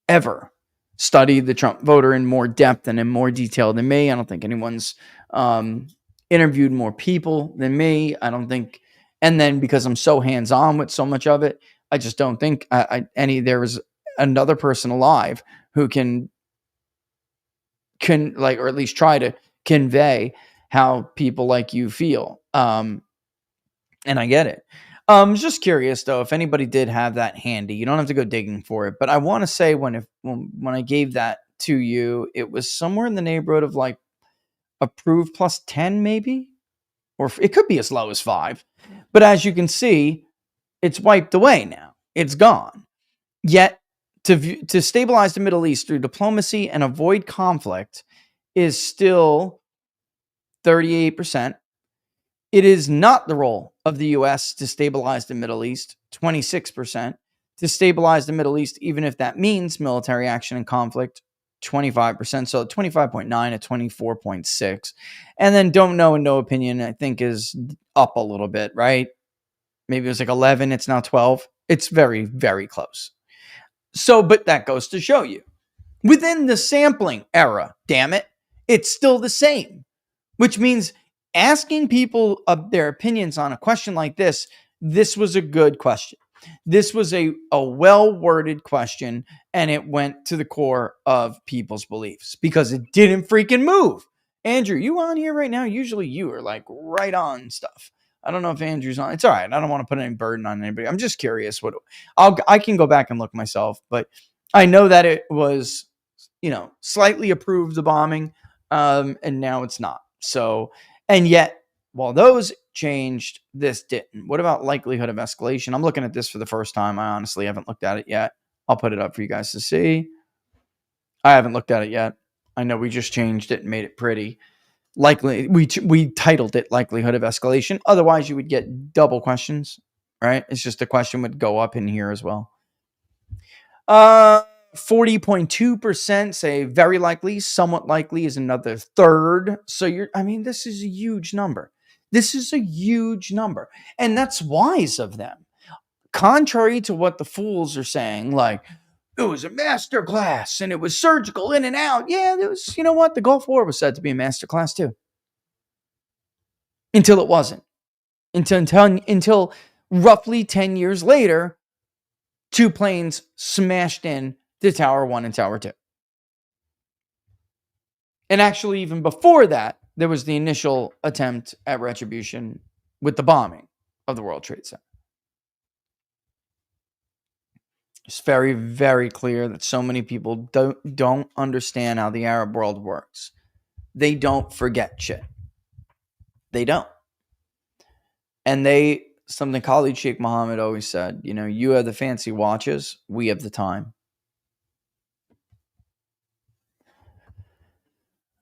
ever studied the Trump voter in more depth and in more detail than me. I don't think anyone's interviewed more people than me. I don't think. And then because I'm so hands-on with so much of it, I just don't think there is another person alive who can like, or at least try to convey how people like you feel. And I get it. Just curious though, if anybody did have that handy, you don't have to go digging for it, but I want to say when I gave that to you, it was somewhere in the neighborhood of like approved plus 10 maybe, or it could be as low as 5. But as you can see, it's wiped away now. It's gone. Yet to stabilize the Middle East through diplomacy and avoid conflict is still 38%. It is not the role of the U.S. to stabilize the Middle East, 26%. To stabilize the Middle East, even if that means military action and conflict, 25%. So 25.9 at 24.6. And then don't know and no opinion, I think, is up a little bit, right? Maybe it was like 11. It's now 12. It's very, very close. So, but that goes to show you within the sampling era, damn it, it's still the same, which means asking people of their opinions on a question like this this was a good question. This was a well-worded question, and it went to the core of people's beliefs because it didn't freaking move. Andrew, you on here right now? Usually you are like right on stuff. I don't know if Andrew's on. It's all right. I don't want to put any burden on anybody. I'm just curious I can go back and look myself, but I know that it was, slightly approved the bombing, and now it's not. So, and yet, while those changed, this didn't. What about likelihood of escalation? I'm looking at this for the first time. I honestly haven't looked at it yet. I'll put it up for you guys to see. I haven't looked at it yet. I know we just changed it and made it pretty. Likely, we titled it likelihood of escalation. Otherwise, you would get double questions, right? It's just a question would go up in here as well. 40.2% say very likely, somewhat likely is another third. So this is a huge number. This is a huge number. And that's wise of them. Contrary to what the fools are saying, like, it was a master class and it was surgical in and out. Yeah, it was, you know what? The Gulf War was said to be a master class too. Until it wasn't. Until roughly 10 years later, 2 planes smashed in to Tower 1 and Tower 2. And actually, even before that, there was the initial attempt at retribution with the bombing of the World Trade Center. It's very, very clear that so many people don't understand how the Arab world works. They don't forget shit. They don't. And something Khalid Sheikh Mohammed always said, you have the fancy watches, we have the time.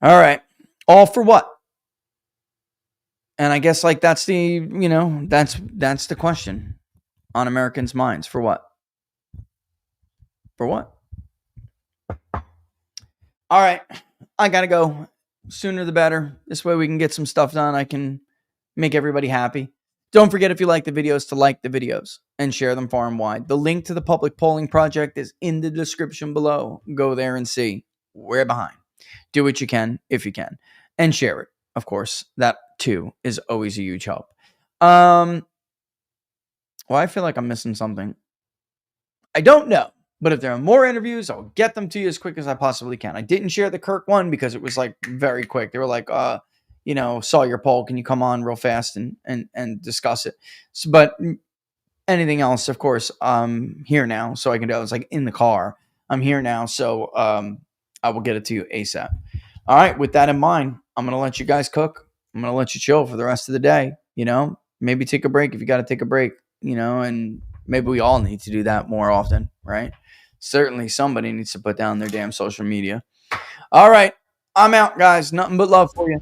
All right. All for what? And I guess that's the, that's the question on Americans' minds. For what? For what? All right. I got to go. Sooner the better. This way we can get some stuff done. I can make everybody happy. Don't forget, if you like the videos, to like the videos and share them far and wide. The link to the public polling project is in the description below. Go there and see. We're behind. Do what you can if you can. And share it. Of course, that too is always a huge help. Well, I feel like I'm missing something. I don't know. But if there are more interviews, I'll get them to you as quick as I possibly can. I didn't share the Kirk one because it was very quick. They were like, saw your poll. Can you come on real fast and discuss it? So, but anything else, of course, I'm here now. So I can do it. I was in the car. I'm here now. So I will get it to you ASAP. All right. With that in mind, I'm going to let you guys cook. I'm going to let you chill for the rest of the day. Maybe take a break if you got to take a break, and maybe we all need to do that more often, right? Certainly somebody needs to put down their damn social media. All right. I'm out, guys. Nothing but love for you.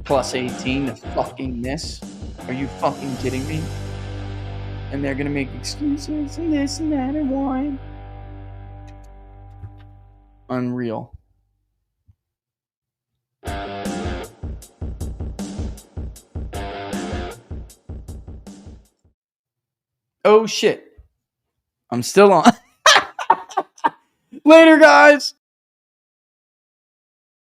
Plus 18 to fucking this. Are you fucking kidding me? And they're going to make excuses and this and that and why. Unreal. Oh shit. I'm still on. Later, guys.